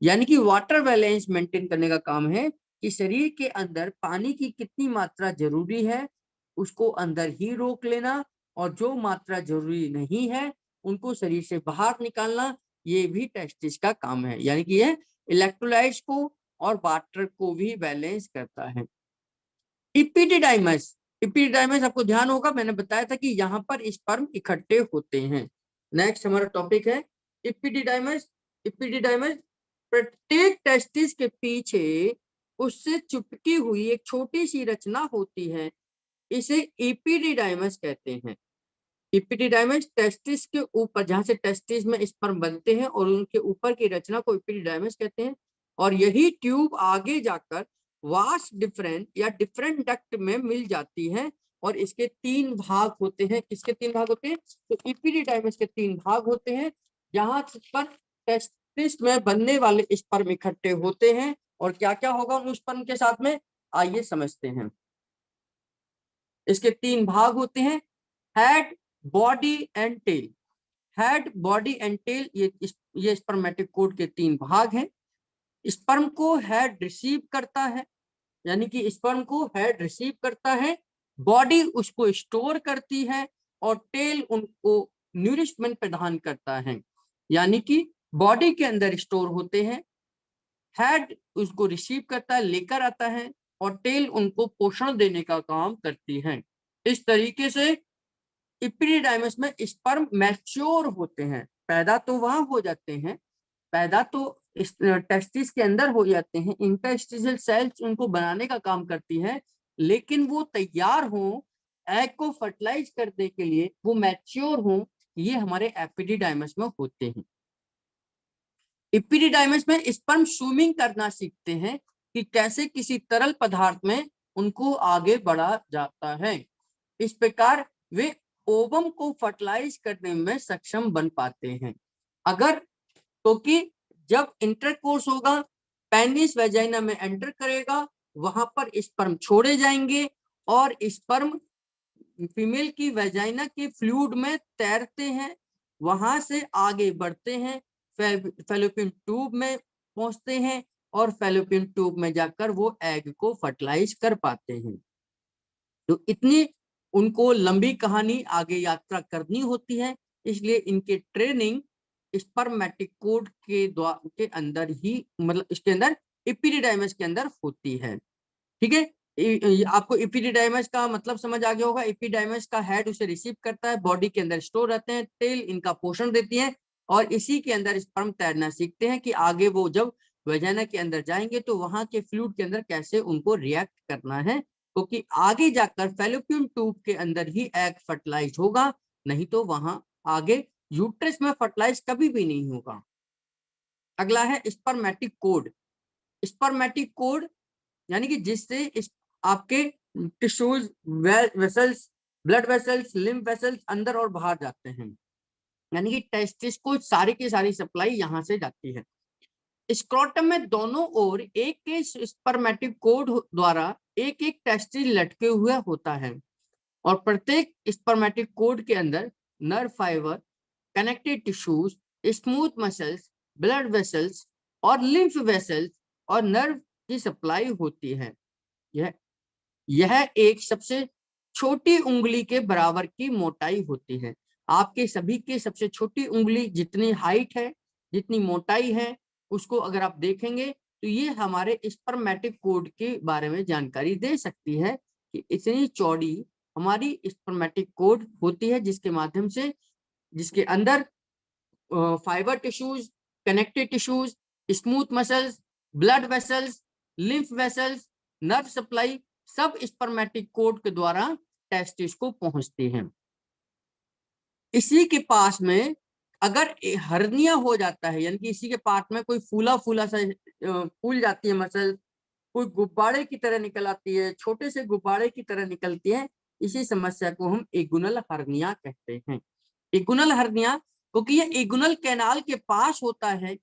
यानी कि वाटर बैलेंस मेंटेन करने का काम है कि शरीर के अंदर पानी की कितनी मात्रा जरूरी है उसको अंदर ही रोक लेना, और जो मात्रा जरूरी नहीं है उनको शरीर से बाहर निकालना, ये भी टेस्टिस का काम है। यानी कि यह इलेक्ट्रोलाइट्स को और वाटर को भी बैलेंस करता है। इपिडिडाइमस, इपिडिडाइमस आपको ध्यान होगा, मैंने बताया था कि यहाँ पर स्पर्म इकट्ठे होते हैं। नेक्स्ट हमारा टॉपिक है इपिडिडाइमस। इपिडिडाइमस प्रत्येक टेस्टिस के पीछे उससे चिपकी हुई एक छोटी सी रचना होती है, इसे इपिडिडाइमस कहते हैं। इपिडिडाइमस टेस्टिस के ऊपर, जहां से टेस्टिस में स्पर्म बनते हैं और उनके ऊपर की रचना को इपिडिडाइमस कहते हैं, और यही ट्यूब आगे जाकर वास डिफरेंट या डिफरेंट डक्ट में मिल जाती है, और इसके 3 भाग होते हैं। किसके 3 भाग होते हैं? तो इपिडिडाइमस के 3 भाग होते हैं, जहां पर टेस्टिस में बनने वाले स्पर्म इकट्ठे होते हैं। और क्या क्या होगा उन स्पर्म के साथ में, आइए समझते हैं। इसके 3 भाग होते हैं, head, body and tail. Head, body and tail, ये स्पर्मेटिक कोड के 3 भाग हैं। स्पर्म को हेड रिसीव करता है, यानी कि स्पर्म को हेड रिसीव करता है, बॉडी उसको स्टोर करती है, और टेल उनको न्यूरिशमेंट प्रदान करता है। यानी कि बॉडी के अंदर स्टोर होते हैं, हेड उसको रिसीव करता है, लेकर आता है, और टेल उनको पोषण देने का काम करती है। इस तरीके से इपिडिडाइमस में स्पर्म मैच्योर होते हैं, पैदा तो वहां हो जाते हैं, पैदा तो टेस्टिस के अंदर हो जाते हैं, इंटरस्टिशियल सेल्स उनको बनाने का काम करती है, लेकिन वो तैयार हो एग को फर्टिलाइज करने के लिए, वो मैच्योर हो, ये हमारे एपिडिडाइमस में होते हैं। इपिडिडाइमस में स्पर्म स्विमिंग करना सीखते हैं कि कैसे किसी तरल पदार्थ में उनको आगे बढ़ा जाता है। इस प्रकार वे ओवम को फर्टिलाइज करने में सक्षम बन पाते हैं। अगर क्योंकि जब इंटरकोर्स होगा, पेनिस वेजाइना में एंटर करेगा, वहां पर स्पर्म छोड़े जाएंगे, और स्पर्म फीमेल की वेजाइना के फ्लूइड में तैरते हैं, वहां से आगे बढ़ते हैं, फैलोपियन ट्यूब में पहुंचते हैं, और फैलोपियन ट्यूब में जाकर वो एग को फर्टिलाइज कर पाते हैं। तो इतनी उनको लंबी कहानी आगे यात्रा करनी होती है, इसलिए इनके ट्रेनिंग स्पर्मेटिक कोड के अंदर ही, मतलब इसके अंदर इपिडिडाइमस के अंदर होती है। ठीक है, आपको इपिडिडाइमस का मतलब समझ आ गया होगा। इपिडाइमस का हेड उसे रिसीव करता है, बॉडी के अंदर स्टोर रहते हैं, टेल इनका पोषण देती है, और इसी के अंदर स्पर्म तैरना सीखते हैं कि आगे वो जब वजाइना के अंदर जाएंगे तो वहां के फ्लूइड के अंदर कैसे उनको रिएक्ट करना है, क्योंकि आगे जाकर फैलोपियन ट्यूब के अंदर ही एग फर्टिलाइज होगा, नहीं तो वहां आगे यूट्रस में फर्टिलाइज कभी भी नहीं होगा। अगला है स्पर्मेटिक कोड। स्पर्मेटिक कोड यानी कि जिससे आपके tissues, vessels, blood vessels, lymph vessels अंदर और बाहर जाते हैं, यानी कि टेस्टिस को सारी की सारी सप्लाई यहां से जाती है। स्क्रोटम में दोनों ओर एक के स्पर्मेटिक कोड द्वारा एक एक टेस्टिस लटके हुए होता है, और प्रत्येक स्पर्मेटिक कोड के अंदर nerve fibre, connected tissues, smooth muscles, blood vessels और लिम्फ वेसल्स और नर्व की सप्लाई होती है। यह एक सबसे छोटी उंगली के बराबर की मोटाई होती है। आपके सभी के सबसे छोटी उंगली जितनी हाइट है, जितनी मोटाई है, उसको अगर आप देखेंगे तो ये हमारे स्पर्मेटिक कोड के बारे में जानकारी दे सकती है कि इतनी चौड़ी हमारी स्पर्मेटिक कोड होती है, जिसके माध्यम से, जिसके अंदर fibre tissues, connected tissues, smooth muscles, blood vessels, lymph vessels, nerve supply सब स्पर्मेटिक कोड के द्वारा टेस्टिस को पहुंचते हैं। इसी के पास में अगर हर्निया हो जाता है, यानी कि इसी के पार्ट में कोई फूला फूला सा फूल जाती है मसल, कोई गुब्बारे की तरह निकल आती है, छोटे से गुब्बारे की तरह निकलती है, इसी समस्या को हम इगुनल हर्निया कहते हैं। इगुनल हर्निया क्योंकि ये इगुनल कैनाल के पास होता है,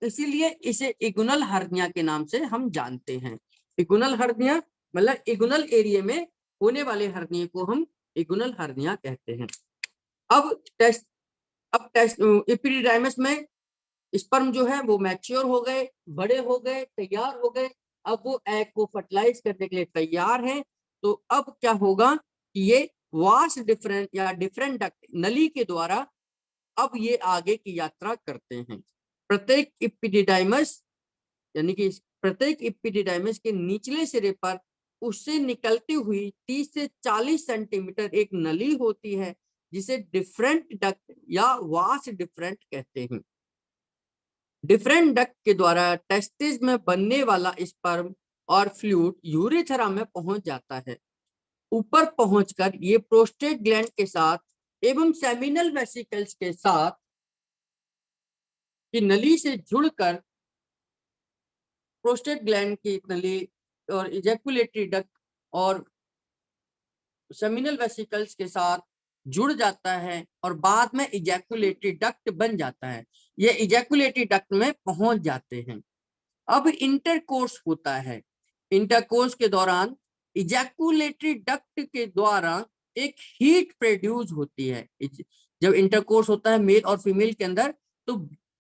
इसीलिए इसे इगुनल हर्निया के नाम से हम जानते हैं। इगुनल हर्निया मतलब इगुनल एरिया में होने वाले हर्निया को हम इगुनल हर्निया कहते हैं। अब टेस्ट एपिडिडाइमस में स्पर्म जो है वो मैच्योर हो गए, बड़े हो गए, तैयार हो गए। अब वो एग को फर्टिलाइज करने के लिए तैयार है। तो अब क्या होगा कि ये वास्ट डिफरेंट या डिफरेंट डक्ट नली के द्वारा अब ये आगे की यात्रा करते हैं। प्रत्येक एपिडिडाइमस यानी कि प्रत्येक एपिडिडाइमस के निचले सिरे पर उससे निकलती हुई 30 से 40 सेंटीमीटर एक नली होती है, जिसे डिफरेंट डक्ट या वास्ट डिफरेंट कहते हैं। डिफरेंट डक्ट के द्वारा टेस्टिस में बनने वाला स्पर्म और फ्लूइड यूरेथ्रा में पहुंच जाता है। ऊपर पहुंचकर ये प्रोस्टेट ग्लैंड के साथ एवं सेमिनल वेसिकल्स के साथ की नली से जुड़कर प्रोस्टेट ग्लैंड की नली और इजैकुलेटरी डक्ट और सेमिनल वेसिकल्स के साथ जुड़ जाता है और बाद में इजैकुलेटरी डक्ट बन जाता है। ये इजैकुलेटरी डक्ट में पहुंच जाते हैं। अब इंटरकोर्स होता है। इंटरकोर्स के दौरान इजैकुलेटरी डक्ट के द्वारा एक हीट प्रोड्यूस होती है। जब इंटरकोर्स होता है मेल और फीमेल के अंदर, तो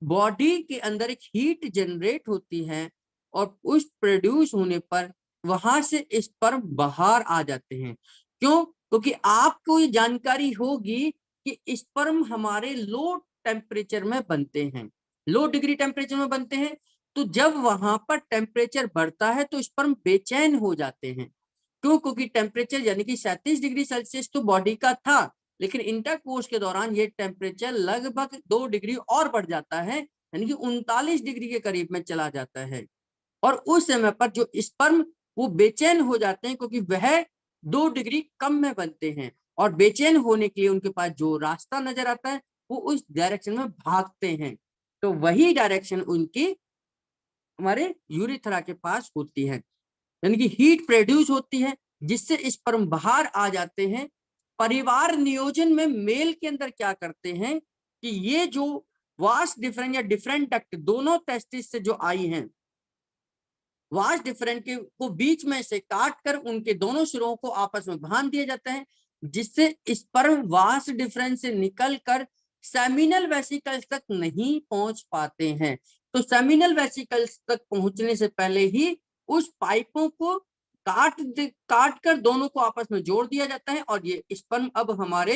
बॉडी के अंदर एक हीट जनरेट होती है और उस प्रोड्यूस होने पर वहां से स्पर्म बाहर आ जाते हैं। क्यों? क्योंकि आपको ये जानकारी होगी कि स्पर्म हमारे लो टेम्परेचर में बनते हैं, लो डिग्री टेम्परेचर में बनते हैं। तो जब वहां पर टेम्परेचर बढ़ता है तो स्पर्म बेचैन हो जाते हैं। क्यों? क्योंकि टेम्परेचर यानी कि 37 डिग्री सेल्सियस तो बॉडी का था, लेकिन इंटरकोर्स के दौरान ये टेम्परेचर लगभग 2 डिग्री और बढ़ जाता है, यानी कि 39 डिग्री के करीब में चला जाता है। और उस समय पर जो स्पर्म वो बेचैन हो जाते हैं, क्योंकि वह 2 डिग्री कम में बनते हैं और बेचैन होने के लिए उनके पास जो रास्ता नजर आता है वो उस डायरेक्शन में भागते हैं। तो वही डायरेक्शन उनकी हमारे यूरेथ्रा के पास होती है, यानी कि हीट प्रोड्यूस होती है जिससे स्पर्म बाहर आ जाते हैं। परिवार नियोजन में मेल के अंदर क्या करते हैं कि ये जो वास्ट डिफरेंट या डिफरेंट डक्ट दोनों टेस्टिस से जो आई हैं, वास्ट डिफरेंट के को बीच में से काट कर उनके दोनों सिरों को आपस में बांध दिया जाता है, जिससे स्पर्म वास्ट डिफरेंस से निकलकर सेमिनल वेसिकल्स तक नहीं पहुंच पाते हैं। तो सेमिनल वेसिकल्स तक पहुंचने से पहले ही उस पाइपों को काट कर दोनों को आपस में जोड़ दिया जाता है और ये स्पर्म अब हमारे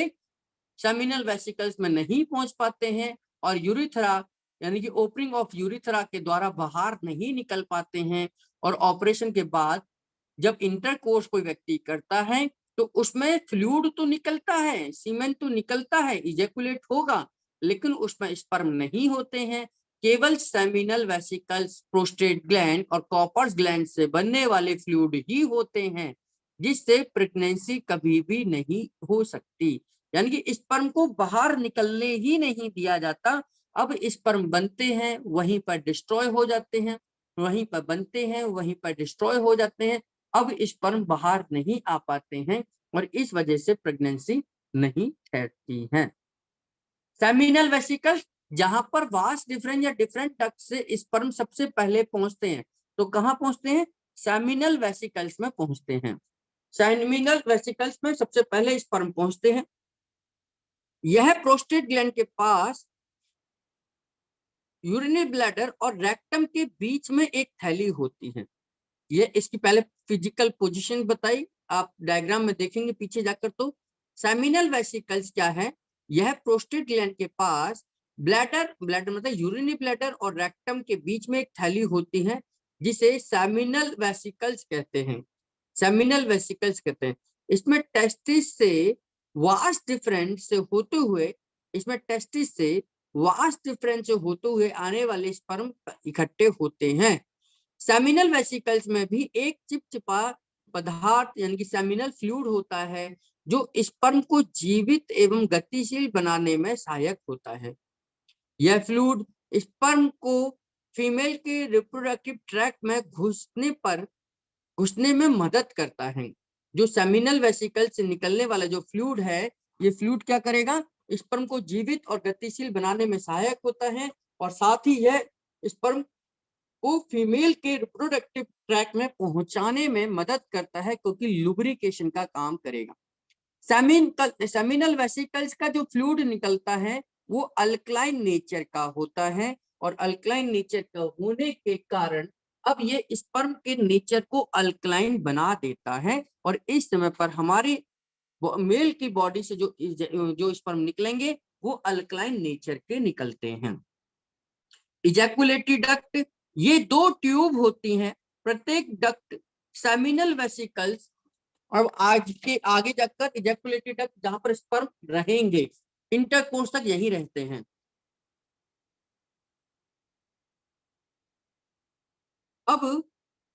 सेमिनल वेसिकल्स में नहीं पहुंच पाते हैं और यूरिथ्रा यानी कि ओपनिंग ऑफ यूरिथ्रा के द्वारा बाहर नहीं निकल पाते हैं। और ऑपरेशन के बाद जब इंटरकोर्स कोई व्यक्ति करता है तो उसमें फ्लूइड तो निकलता है, सीमेन तो निकलता है, इजैकुलेट होगा, लेकिन उसमें स्पर्म नहीं होते हैं। केवल सेमिनल वेसिकल्स, प्रोस्टेट ग्लैंड और कॉपर्स ग्लैंड से बनने वाले फ्लूइड ही होते हैं, जिससे प्रेगनेंसी कभी भी नहीं हो सकती। यानी कि स्पर्म को बाहर निकलने ही नहीं दिया जाता। अब स्पर्म बनते हैं, वहीं पर डिस्ट्रॉय हो जाते हैं, वहीं पर बनते हैं, वहीं पर डिस्ट्रॉय हो जाते हैं। अब स्पर्म बाहर नहीं आ पाते हैं और इस वजह से प्रेगनेंसी नहीं ठहरती है। सेमिनल वेसिकल जहां पर वास्ट डिफरेंट या डिफरेंट डक्ट से स्पर्म सबसे पहले पहुंचते हैं, तो कहां पहुंचते हैं? सेमिनल वेसिकल्स में पहुंचते हैं। सेमिनल वेसिकल्स में सबसे पहले स्पर्म पहुंचते हैं। यह प्रोस्टेट ग्लैंड के पास यूरिनरी ब्लैडर और रेक्टम के बीच में एक थैली होती है। ये इसकी पहले फिजिकल पोजीशन बताई, आप डायग्राम में देखेंगे पीछे जाकर। तो सेमिनल वेसिकल्स क्या है? यह प्रोस्टेट ग्लैंड के पास ब्लैडर मतलब यूरिनरी ब्लैडर और रेक्टम के बीच में एक थैली होती है, जिसे सेमिनल वेसिकल्स कहते हैं। सेमिनल वेसिकल्स कहते हैं। इसमें टेस्टिस से वास्ट डिफरेंस से होते हुए इसमें टेस्टिस से वास्ट डिफरेंस से होते हुए आने वाले स्पर्म इकट्ठे होते हैं। सेमिनल वेसिकल्स में भी एक चिपचिपा पदार्थ यानी कि सेमिनल फ्लूइड होता है, जो स्पर्म को जीवित एवं गतिशील बनाने में सहायक होता है। यह फ्लूइड स्पर्म को फीमेल के रिप्रोडक्टिव ट्रैक्ट में घुसने पर घुसने में मदद करता है। जो सेमिनल वेसिकल से निकलने वाला जो फ्लूइड है, ये फ्लूइड क्या करेगा, स्पर्म को जीवित और गतिशील बनाने में सहायक होता है, और साथ ही यह स्पर्म को फीमेल के रिप्रोडक्टिव ट्रैक में पहुंचाने में मदद करता है, क्योंकि लुब्रिकेशन का काम करेगा। सेमिनल वेसिकल्स का जो फ्लूइड निकलता है वो अल्कलाइन नेचर का होता है, और अल्कलाइन नेचर का होने के कारण अब ये स्पर्म के नेचर को अल्कलाइन बना देता है, और इस समय पर हमारे मेल की बॉडी से जो स्पर्म निकलेंगे वो अल्कलाइन नेचर के निकलते हैं। इजैकुलेटरी डक्ट, ये 2 ट्यूब होती हैं, प्रत्येक डक्ट सेमिनल वेसिकल्स, और आज के आगे जाकर इजैकुलेटरी डक्ट जहां पर स्पर्म रहेंगे, इंटरकोर्स तक यही रहते हैं। अब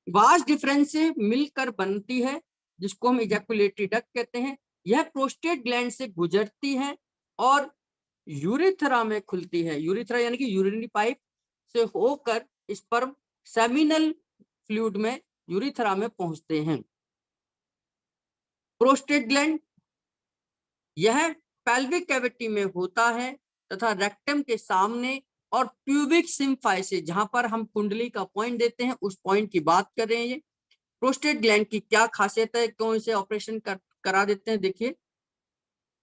वास डिफरेंस से मिलकर बनती है, जिसको हम इजैकुलेटरी डक्ट कहते हैं। यह प्रोस्टेट ग्लैंड से गुजरती है और यूरिथ्रा में खुलती है। यूरिथ्रा यानी कि यूरिनरी पाइप से होकर स्पर्म सेमिनल फ्लूइड में यूरिथ्रा में पहुंचते हैं। प्रोस्टेट ग्लैंड यह पेल्विक कैविटी में होता है तथा रेक्टम के सामने, और प्यूबिक सिम्फाइसिस जहां पर हम कुंडली का पॉइंट देते हैं उस पॉइंट की बात कर रहे हैं। ये प्रोस्टेट ग्लैंड की क्या खासियत है, क्यों इसे ऑपरेशन करा देते हैं, देखिए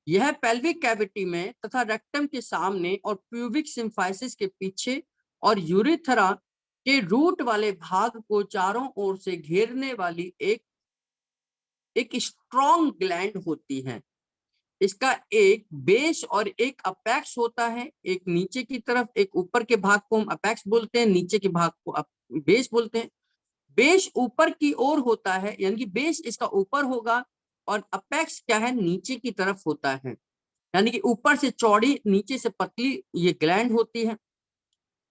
यह पेल्विक कैविटी में तथा रेक्टम के सामने और प्यूबिक सिम्फाइसिस के पीछे और यूरिथ्रा के रूट वाले भाग को चारों ओर से घेरने वाली एक स्ट्रॉन्ग ग्लैंड होती है। इसका एक बेस और एक अपेक्स होता है, एक नीचे की तरफ, एक ऊपर के भाग को हम अपेक्स बोलते हैं, नीचे के भाग को बेस बोलते हैं। बेस ऊपर की ओर होता है, यानी कि बेस इसका ऊपर होगा, और अपेक्स क्या है, नीचे की तरफ होता है, यानी कि ऊपर से चौड़ी नीचे से पतली ये ग्लैंड होती है।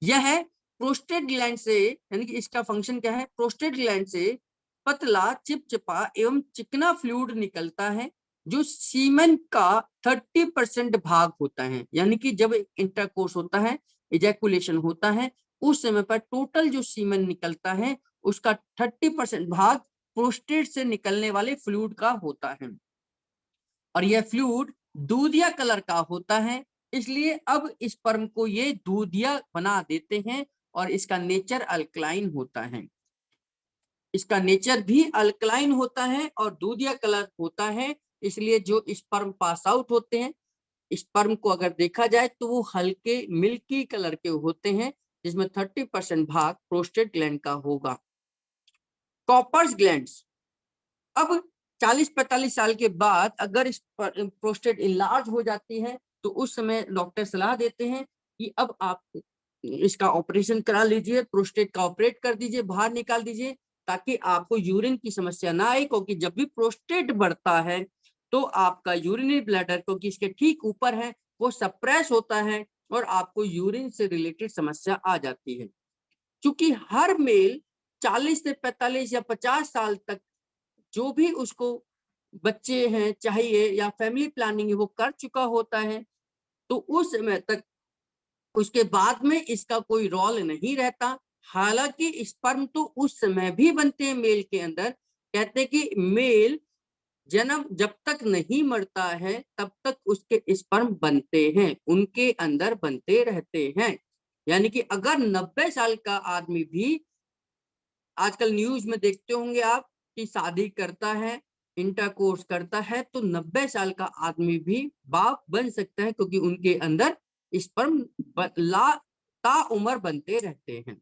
यह प्रोस्टेट ग्लैंड से, यानी कि इसका फंक्शन क्या है, प्रोस्टेट ग्लैंड से पतला चिपचिपा एवं चिकना फ्लूइड निकलता है, जो सीमेन का 30% भाग होता है। यानी कि जब इंटरकोर्स होता है, इजैकुलेशन होता है, उस समय पर टोटल जो सीमेन निकलता है उसका 30% भाग प्रोस्टेट से निकलने वाले फ्लूइड का होता है, और यह फ्लूइड दूधिया कलर का होता है। इसलिए अब स्पर्म को ये दूधिया बना देते हैं, और इसका नेचर अल्कलाइन होता है। इसका नेचर भी अल्कलाइन होता है और दूधिया कलर होता है। इसलिए जो स्पर्म पास आउट होते हैं, स्पर्म को अगर देखा जाए तो वो हल्के मिल्की कलर के होते हैं, जिसमें 30% भाग प्रोस्टेट ग्लैंड का होगा। कॉपर्स ग्लैंड्स, अब 40-45 साल के बाद अगर प्रोस्टेट इनलार्ज हो जाती है तो उस समय डॉक्टर सलाह देते हैं कि अब आप इसका ऑपरेशन करा लीजिए, प्रोस्टेट का ऑपरेट कर दीजिए, बाहर निकाल दीजिए, ताकि आपको यूरिन की समस्या ना आए। क्योंकि जब भी प्रोस्टेट बढ़ता है तो आपका यूरिनरी ब्लैडर, क्योंकि इसके ठीक ऊपर है, वो सप्रेस होता है और आपको यूरिन से रिलेटेड समस्या आ जाती है। क्योंकि हर मेल 40 से 45 या 50 साल तक जो भी उसको बच्चे हैं चाहिए या फैमिली प्लानिंग है वो कर चुका होता है, तो उस समय तक उसके बाद में इसका कोई रोल नहीं रहता। हालांकि स्पर्म तो उस समय भी बनते हैं मेल के अंदर। कहते हैं कि मेल जन्म जब तक नहीं मरता है तब तक उसके स्पर्म बनते हैं, उनके अंदर बनते रहते हैं। यानी कि अगर 90 साल का आदमी भी, आजकल न्यूज में देखते होंगे आप कि शादी करता है, इंटरकोर्स करता है, तो 90 साल का आदमी भी बाप बन सकता है, क्योंकि उनके अंदर स्पर्म ता उम्र बनते रहते हैं।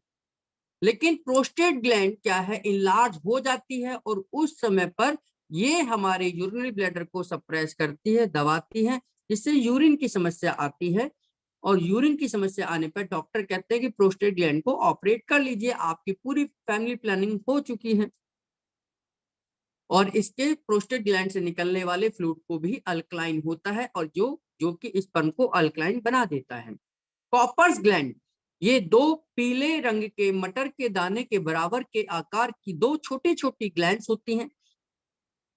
लेकिन प्रोस्टेट ग्लैंड क्या है, इनलार्ज हो जाती है, और उस समय पर ये हमारे यूरिनरी ब्लैडर को सप्रेस करती है, दबाती है, जिससे यूरिन की समस्या आती है। और यूरिन की समस्या आने पर डॉक्टर कहते हैं कि प्रोस्टेट ग्लैंड को ऑपरेट कर लीजिए, आपकी पूरी फैमिली प्लानिंग हो चुकी है। और इसके प्रोस्टेट ग्लैंड से निकलने वाले फ्लूइड को भी अल्कलाइन होता है, और जो कि स्पर्म को अल्कलाइन बना देता है। कॉपर्स ग्लैंड, ये 2 पीले रंग के मटर के दाने के बराबर के आकार की 2 छोटी छोटी ग्लैंड्स होती हैं।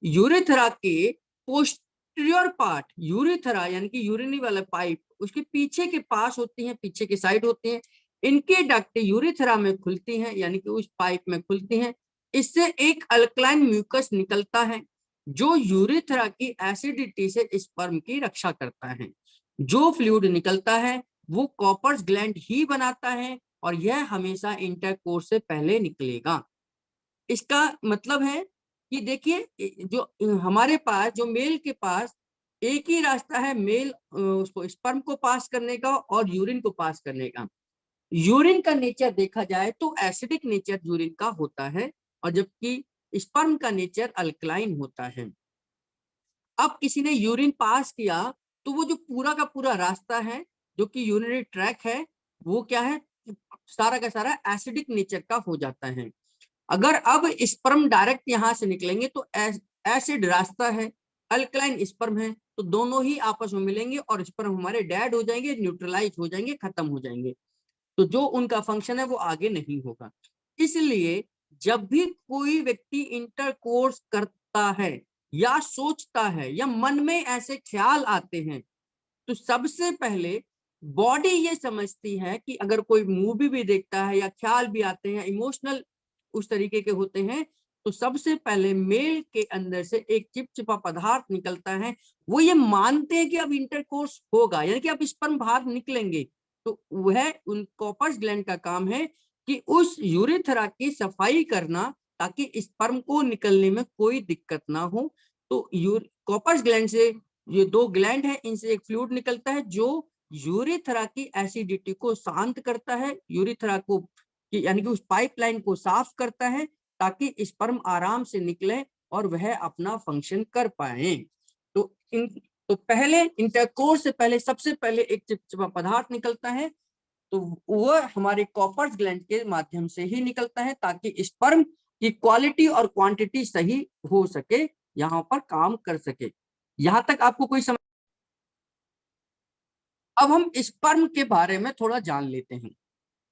यूरेथ्रा के पोस्टीरियर पार्ट, यूरेथ्रा यानी कि यूरिनरी वाला पाइप, उसके पीछे के पास होती हैं, पीछे के साइड होती हैं। इनके डक्ट यूरेथ्रा में खुलती हैं, यानी कि उस पाइप में खुलती हैं। इससे एक अल्कलाइन म्यूकस निकलता है जो यूरिथ्रा की एसिडिटी से स्पर्म की रक्षा करता है। जो फ्लूइड निकलता है वो कॉपर्स ग्लैंड ही बनाता है और यह हमेशा इंटरकोर्स से पहले निकलेगा। इसका मतलब है कि देखिए जो हमारे पास, जो मेल के पास एक ही रास्ता है मेल उसको स्पर्म को पास करने का और यूरिन को पास करने का। यूरिन का नेचर देखा जाए तो एसिडिक नेचर यूरिन का होता है और जबकि स्पर्म का नेचर अल्कलाइन होता है। अब किसी ने यूरिन पास किया तो वो जो पूरा का पूरा रास्ता है जो कि यूरिनरी ट्रैक है वो क्या है, सारा का सारा एसिडिक नेचर का हो जाता है। अगर अब स्पर्म डायरेक्ट यहां से निकलेंगे तो एसिड रास्ता है, अल्कलाइन स्पर्म है, तो दोनों ही आपस में मिलेंगे और स्पर्म हमारे डेड हो जाएंगे, न्यूट्रलाइज हो जाएंगे, खत्म हो जाएंगे। तो जो उनका फंक्शन है वो आगे नहीं होगा। इसलिए जब भी कोई व्यक्ति इंटरकोर्स करता है या सोचता है या मन में ऐसे ख्याल आते हैं तो सबसे पहले बॉडी ये समझती है कि अगर कोई मूवी भी देखता है या ख्याल भी आते हैं, इमोशनल उस तरीके के होते हैं, तो सबसे पहले मेल के अंदर से एक चिपचिपा पदार्थ निकलता है। वो ये मानते हैं कि अब इंटरकोर्स होगा, यानी कि अब स्पर्म बाहर निकलेंगे। तो वह उन कॉपर्स ग्लैंड का काम है कि उस यूरिथ्रा की सफाई करना ताकि स्पर्म को निकलने में कोई दिक्कत ना हो। तो कॉपर्स ग्लैंड से, ये दो ग्लैंड है, इनसे एक फ्लूइड निकलता है जो यूरिथ्रा की एसिडिटी को शांत करता है, यूरिथ्रा को यानी कि उस पाइपलाइन को साफ करता है ताकि स्पर्म आराम से निकले और वह अपना फंक्शन कर पाए। तो पहले इंटरकोर्स से पहले सबसे पहले एक चिपचिपा पदार्थ निकलता है, तो वह हमारे कॉपर्स ग्लैंड के माध्यम से ही निकलता है ताकि स्पर्म की क्वालिटी और क्वांटिटी सही हो सके, यहाँ पर काम कर सके। यहां तक आपको कोई समझ? अब हम स्पर्म के बारे में थोड़ा जान लेते हैं।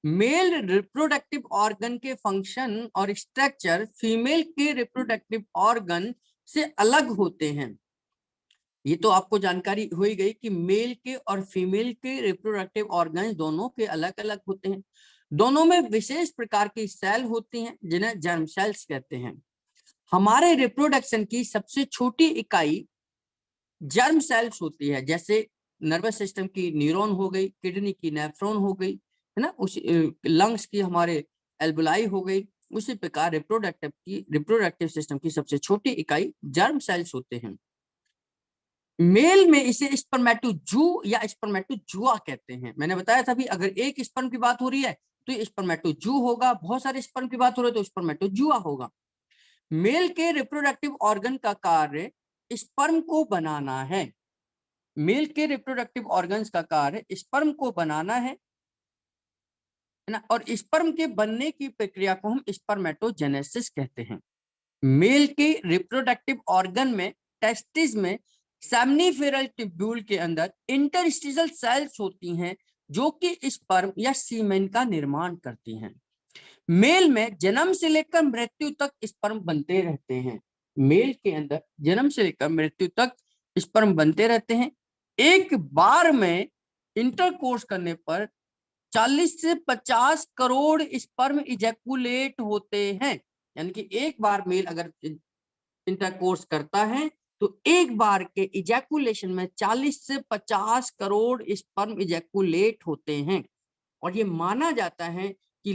मेल रिप्रोडक्टिव ऑर्गन के फंक्शन और स्ट्रक्चर फीमेल के रिप्रोडक्टिव ऑर्गन से अलग होते हैं। ये तो आपको जानकारी हो ही गई कि मेल के और फीमेल के रिप्रोडक्टिव ऑर्गन दोनों के अलग अलग होते हैं। दोनों में विशेष प्रकार की सेल होती हैं जिन्हें जर्म सेल्स कहते हैं। हमारे रिप्रोडक्शन की सबसे छोटी इकाई जर्म सेल्स होती है, जैसे नर्वस सिस्टम की न्यूरॉन हो गई, किडनी की नेफ्रॉन हो गई, है ना, उस लंग्स की हमारे एल्बुलाई हो गई। उसी प्रकार रिप्रोडक्टिव सिस्टम की सबसे छोटी इकाई जर्म सेल्स होते हैं। मेल में इसे स्पर्मेटोजू या स्पर्मेटोजुआ कहते हैं। मैंने बताया था भी, अगर एक स्पर्म की बात हो रही है तो ये स्पर्मेटोजू होगा, बहुत सारे स्पर्म की बात हो रही है तो स्पर्मेटोजुआ होगा। मेल के रिप्रोडक्टिव ऑर्गन का कार्य स्पर्म को बनाना है। मेल के रिप्रोडक्टिव ऑर्गन्स का कार्य स्पर्म को बनाना है ना, और स्पर्म के बनने की प्रक्रिया को हम स्पर्मेटोजेनेसिस कहते हैं। मेल के रिप्रोडक्टिव ऑर्गन में टेस्टिस में सेमनीफेरल ट्यूब्यूल के अंदर इंटरस्टिशियल सेल्स होती हैं जो कि स्पर्म या सीमेन का निर्माण करती हैं। मेल में जन्म से लेकर मृत्यु तक स्पर्म बनते रहते हैं। मेल के अंदर जन्म से लेकर मृत्यु तक स्पर्म बनते रहते हैं। एक बार में इंटरकोर्स करने पर 40 से 50 करोड़ स्पर्म इजैकुलेट होते हैं। यानी कि एक बार मेल अगर इंटरकोर्स करता है तो एक बार के इजैकुलेशन में 40 से 50 करोड़ स्पर्म इजैकुलेट होते हैं। और ये माना जाता है कि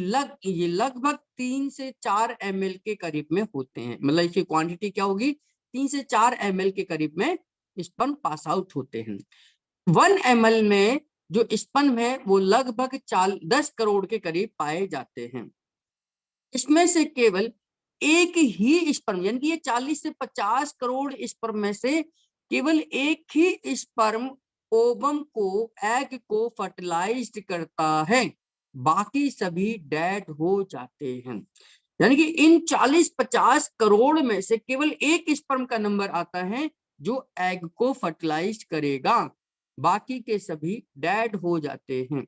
ये लगभग 3 से 4 ml के करीब में होते हैं। मतलब इसकी क्वांटिटी क्या होगी, 3 से 4 ml के करीब में स्पर्म पास आउट होते हैं। 1 ml में जो स्पर्म है वो लगभग 10 करोड़ के करीब पाए जाते हैं। इसमें से केवल एक ही स्पर्म, यानी कि ये 40 से 50 करोड़ स्पर्म में से केवल एक ही स्पर्म ओवम को, एग को फर्टिलाइज्ड करता है, बाकी सभी डेड हो जाते हैं। यानी कि इन 40-50 करोड़ में से केवल एक स्पर्म का नंबर आता है जो एग को फर्टिलाइज करेगा, बाकी के सभी डेड हो जाते हैं।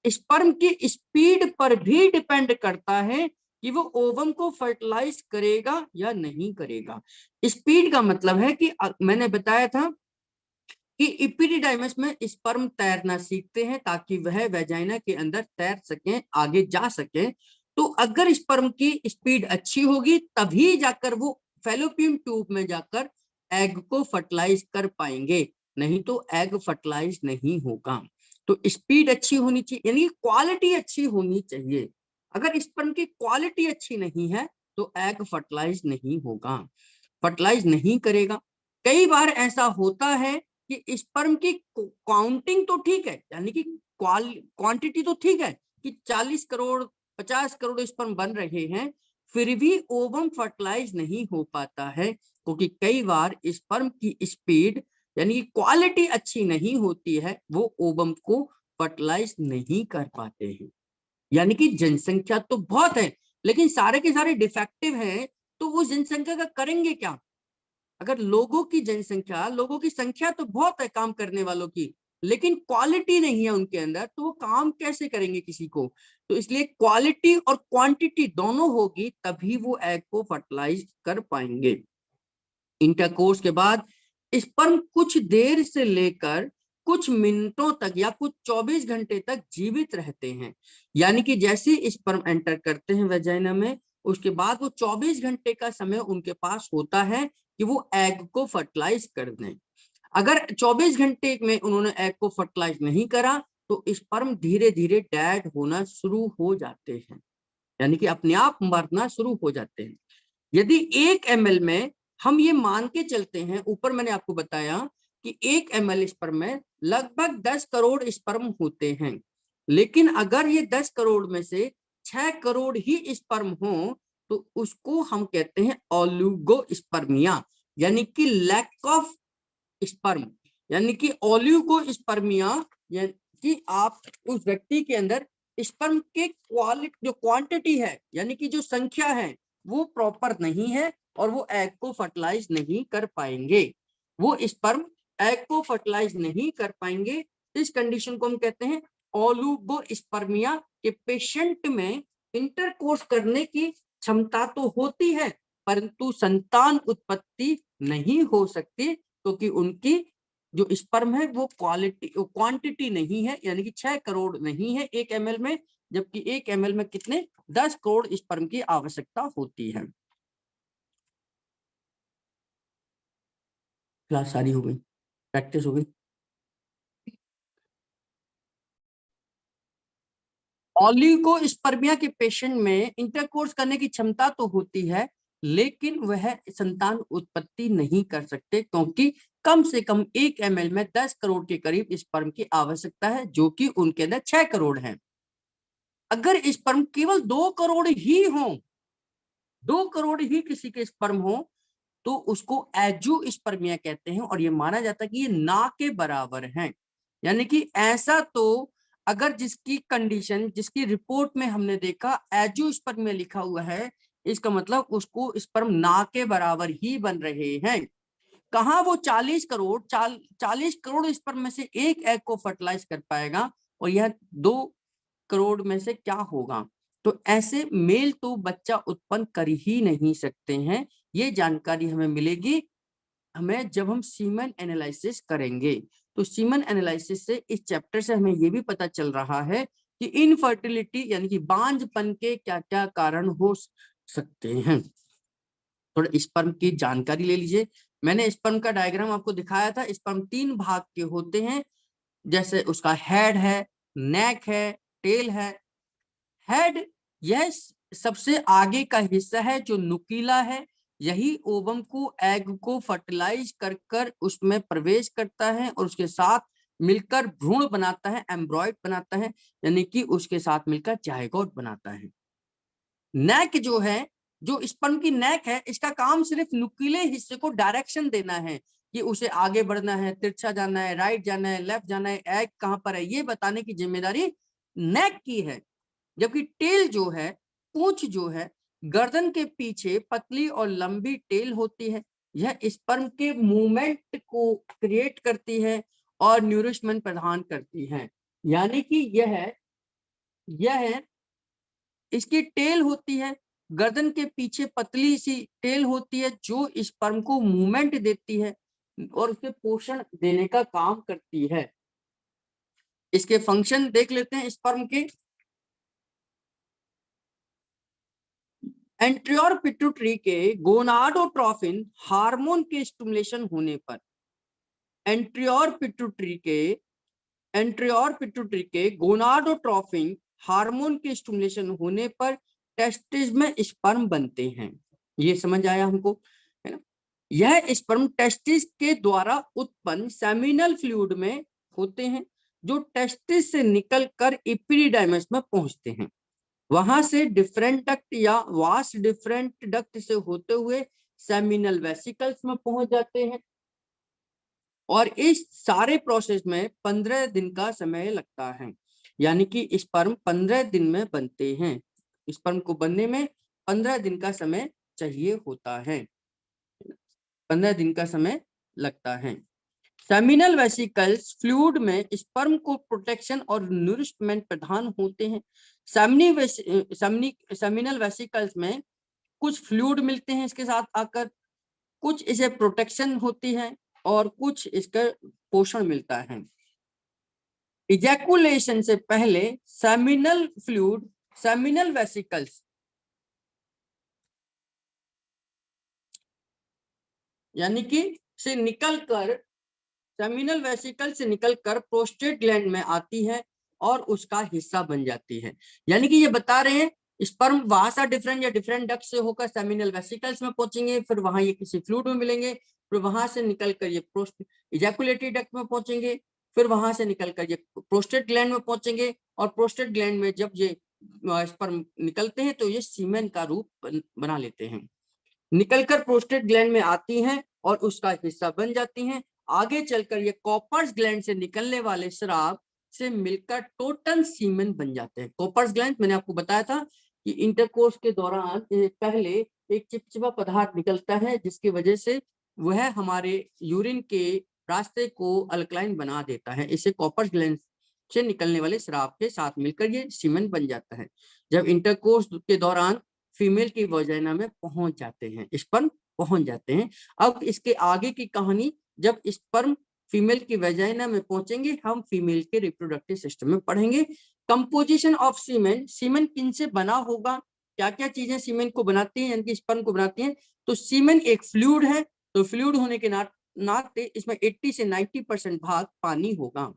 स्पर्म की स्पीड पर भी डिपेंड करता है कि वो ओवम को फर्टिलाइज करेगा या नहीं करेगा। स्पीड का मतलब है कि मैंने बताया था कि इपिडिडाइमस में स्पर्म तैरना सीखते हैं ताकि वह वेजाइना के अंदर तैर सकें, आगे जा सकें। तो अगर स्पर्म की स्पीड अच्छी होगी तभी जाकर वो फैलोपियन ट्यूब में जाकर एग को फर्टिलाइज कर पाएंगे, नहीं तो एग फर्टिलाइज नहीं होगा। तो स्पीड अच्छी होनी चाहिए, यानी क्वालिटी अच्छी होनी चाहिए। अगर स्पर्म की क्वालिटी अच्छी नहीं है तो एग फर्टिलाइज नहीं होगा, फर्टिलाइज नहीं करेगा। कई बार ऐसा होता है कि स्पर्म की काउंटिंग तो ठीक है, यानी कि क्वांटिटी तो ठीक है कि 40 करोड़ 50 करोड़ स्पर्म बन रहे हैं, फिर भी ओवम फर्टिलाइज नहीं हो पाता है, क्योंकि कई बार स्पर्म की स्पीड यानी कि क्वालिटी अच्छी नहीं होती है, वो ओवम को फर्टिलाइज नहीं कर पाते हैं। यानी कि जनसंख्या तो बहुत है लेकिन सारे के सारे डिफेक्टिव हैं, तो वो जनसंख्या का करेंगे क्या? अगर लोगों की संख्या तो बहुत है काम करने वालों की, लेकिन क्वालिटी नहीं है उनके अंदर, तो वो काम कैसे करेंगे किसी को? तो इसलिए क्वालिटी और क्वांटिटी दोनों होगी तभी वो एग को फर्टिलाइज कर पाएंगे। इंटरकोर्स के बाद स्पर्म कुछ देर से लेकर कुछ मिनटों तक या कुछ 24 घंटे तक जीवित रहते हैं। यानी कि जैसे स्पर्म एंटर करते हैं वेजाइना में, उसके बाद वो 24 घंटे का समय उनके पास होता है कि वो एग को फर्टिलाइज कर दें। अगर 24 घंटे में उन्होंने एग को फर्टिलाइज नहीं करा तो स्पर्म धीरे धीरे डेड होना शुरू हो जाते हैं, यानी कि अपने आप मरना शुरू हो जाते हैं। यदि 1 ml में हम ये मान के चलते हैं, ऊपर मैंने आपको बताया कि 1 ml स्पर्म में लगभग 10 करोड़ स्पर्म होते हैं, लेकिन अगर ये 10 करोड़ में से 6 करोड़ ही स्पर्म हो तो उसको हम कहते हैं ओलिगोस्पर्मिया, यानी कि लैक ऑफ स्पर्म, यानी कि ओलिगोस्पर्मिया, यानी कि आप उस व्यक्ति के अंदर स्पर्म के क्वालिटी जो क्वांटिटी है यानी कि जो संख्या है वो प्रॉपर नहीं है और वो एग को फर्टिलाइज नहीं कर पाएंगे, वो स्पर्म एग को फर्टिलाइज नहीं कर पाएंगे। इस कंडीशन को हम कहते हैं ओलिगोस्पर्मिया के पेशेंट में इंटरकोर्स करने की क्षमता तो होती है परंतु संतान उत्पत्ति नहीं हो सकती, क्योंकि उनकी जो स्पर्म है वो क्वांटिटी नहीं है, यानी कि 6 करोड़ नहीं है 1 ml में, जबकि 1 ml में कितने 10 करोड़ स्पर्म की आवश्यकता होती है। क्लास सारी हो गई, प्रैक्टिस हो गई। ओलिगोस्पर्मिया के पेशेंट में इंटरकोर्स करने की क्षमता तो होती है लेकिन वह संतान उत्पत्ति नहीं कर सकते, क्योंकि कम से कम 1 ml में 10 करोड़ के करीब स्पर्म की आवश्यकता है, जो कि उनके अंदर 6 करोड़ है। अगर स्पर्म केवल 2 करोड़ ही हो, 2 करोड़ ही किसी के स्पर्म हो तो उसको एजुस्पर्मिया कहते हैं और ये माना जाता है कि ये ना के बराबर है। यानी कि ऐसा तो अगर जिसकी कंडीशन जिसकी रिपोर्ट में हमने देखा एजुस्पर्मिया लिखा हुआ है, इसका मतलब उसको स्पर्म ना के बराबर ही बन रहे हैं। कहाँ वो 40 करोड़ स्पर्म में से एक एग को फर्टिलाइज कर पाएगा और यह 2 करोड़ में से क्या होगा? तो ऐसे मेल तो बच्चा उत्पन्न कर ही नहीं सकते हैं। ये जानकारी हमें मिलेगी हमें जब हम सीमेन एनालिसिस करेंगे। तो सीमेन एनालिसिस से इस चैप्टर से हमें ये भी पता चल रहा है कि इनफर्टिलिटी यानी कि बांझपन के क्या क्या कारण हो सकते हैं। थोड़ा स्पर्म की जानकारी ले लीजिए। मैंने स्पर्म का डायग्राम आपको दिखाया था। स्पर्म 3 भाग के होते हैं, जैसे उसका हेड है, नेक है, टेल है। हेड यह सबसे आगे का हिस्सा है जो नुकीला है, यही ओवम को एग को फर्टिलाइज कर कर उसमें प्रवेश करता है और उसके साथ मिलकर भ्रूण बनाता है, एम्ब्रॉयड बनाता है, यानी कि उसके साथ मिलकर जायगोट बनाता है। नेक जो है, जो स्पर्म की नेक है, इसका काम सिर्फ नुकीले हिस्से को डायरेक्शन देना है कि उसे आगे बढ़ना है, तिरछा जाना है, राइट जाना है, लेफ्ट जाना है, एग कहां पर है, ये बताने की जिम्मेदारी नेक की है। जबकि टेल जो है, पूंछ जो है, गर्दन के पीछे पतली और लंबी टेल होती है। यह स्पर्म के मूवमेंट को क्रिएट करती है और न्यूरिशमेंट प्रदान करती है। यानी कि यह इसकी टेल होती है, गर्दन के पीछे पतली सी टेल होती है जो स्पर्म को मूवमेंट देती है और उसे पोषण देने का काम करती है। इसके फंक्शन देख लेते हैं स्पर्म के। एंटीरियर पिट्यूटरी के गोनाडोट्रोफिन हार्मोन के स्टिमुलेशन होने पर, एंटीरियर पिट्यूटरी के गोनाडोट्रोफिन हार्मोन के स्टिमुलेशन होने पर टेस्टिस में स्पर्म बनते हैं। ये समझ आया हमको, है ना। यह स्पर्म टेस्टिस के द्वारा उत्पन्न सेमिनल फ्लूइड में होते हैं, जो टेस्टिस से निकलकर एपिडिडाइमस में पहुंचते हैं। वहां से डिफरेंट डक्ट या वास डिफरेंट डक्ट से होते हुए सेमिनल वेसिकल्स में पहुंच जाते हैं। और इस सारे प्रोसेस में 15 दिन का समय लगता है, यानी कि स्पर्म 15 दिन में बनते हैं। स्पर्म को बनने में 15 दिन का समय चाहिए होता है, 15 दिन का समय लगता है। सेमिनल वेसिकल्स फ्लूइड में स्पर्म को प्रोटेक्शन और नूरिशमेंट प्रदान होते हैं। सेमिनल वेसिकल्स में कुछ फ्लूइड मिलते हैं इसके साथ आकर, कुछ इसे प्रोटेक्शन होती है और कुछ इसका पोषण मिलता है। इजैकुलेशन से पहले सेमिनल फ्लूइड सेमिनल वेसिकल्स यानी कि से निकलकर सेमिनल वेसिकल से निकलकर प्रोस्टेट ग्लैंड में आती है और उसका हिस्सा बन जाती है। यानी कि ये बता रहे हैं स्पर्म वहां से डिफरेंट या डिफरेंट डक्ट से होकर सेमिनल वेसिकल्स में पहुंचेंगे, फिर वहां ये किसी फ्लूइड में मिलेंगे, फिर वहां से निकलकर ये इजैकुलेटरी डक्ट में पहुंचेंगे, फिर वहां से निकलकर ये प्रोस्टेट ग्लैंड में पहुंचेंगे, और प्रोस्टेट ग्लैंड में जब ये स्पर्म निकलते हैं तो ये सीमेन का रूप बना लेते हैं, निकलकर प्रोस्टेट ग्लैंड में आती हैं और उसका हिस्सा बन जाती हैं। आगे चलकर ये कॉपर्स ग्लैंड से निकलने वाले स्राव से मिलकर टोटल सीमेन बन जाते हैं। कॉपर्स ग्लैंड मैंने आपको बताया था कि इंटरकोर्स के दौरान पहले एक चिपचिपा पदार्थ निकलता है, जिसकी वजह से वह हमारे यूरिन के रास्ते को अल्कलाइन बना देता है। इसे कॉपर्स ग्लैंड से निकलने वाले स्राव के साथ मिलकर ये सीमेन बन जाता है। जब इंटरकोर्स के दौरान फीमेल की वजाइना में पहुंच जाते हैं, स्पर्म पहुंच जाते हैं। अब इसके आगे की कहानी, जब स्पर्म फीमेल की वजाइना में पहुंचेंगे, हम फीमेल के रिप्रोडक्टिव सिस्टम में पढ़ेंगे। कंपोजिशन ऑफ सीमेन, सीमेन किन से बना होगा, क्या क्या चीजें सीमेन को बनाती हैं, यानी कि स्पर्म को बनाती हैं। तो सीमेन एक फ्लूइड है, तो फ्लूइड होने के नाते इसमें 80 से 90% भाग पानी होगा,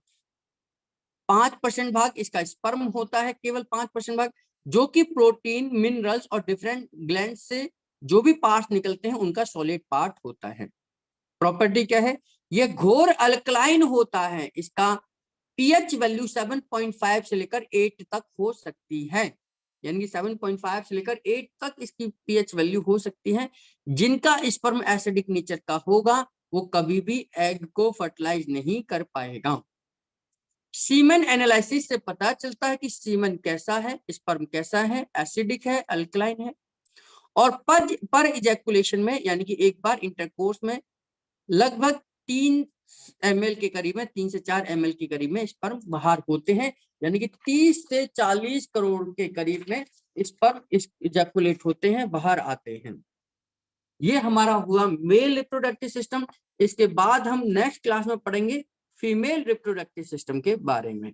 5% भाग इसका स्पर्म होता है, केवल 5% भाग, जो कि प्रोटीन, मिनरल्स और डिफरेंट ग्लैंड से जो भी पार्ट्स निकलते हैं उनका सॉलिड पार्ट होता है। प्रॉपर्टी क्या है, ये घोर अल्कलाइन होता है, इसका पीएच वैल्यू 7.5 से लेकर 8 तक हो सकती है, यानी कि 7.5 से लेकर 8 तक इसकी पीएच वैल्यू हो सकती है। जिनका स्पर्म एसिडिक नेचर का होगा वो कभी भी एग को फर्टिलाइज नहीं कर पाएगा। सीमेन एनालिसिस से पता चलता है कि सीमेन कैसा है, स्पर्म कैसा है, एसिडिक है, अल्कलाइन है। और पर इजैकुलेशन में, यानी कि एक बार इंटरकोर्स में लगभग 3 ml के करीब में, 3 से 4 ml के करीब में स्पर्म बाहर होते हैं, यानी कि 30 से 40 करोड़ के करीब में स्पर्म इजैकुलेट होते हैं, बाहर आते हैं। ये हमारा हुआ मेल रिप्रोडक्टिव सिस्टम। इसके बाद हम नेक्स्ट क्लास में पढ़ेंगे फीमेल रिप्रोडक्टिव सिस्टम के बारे में।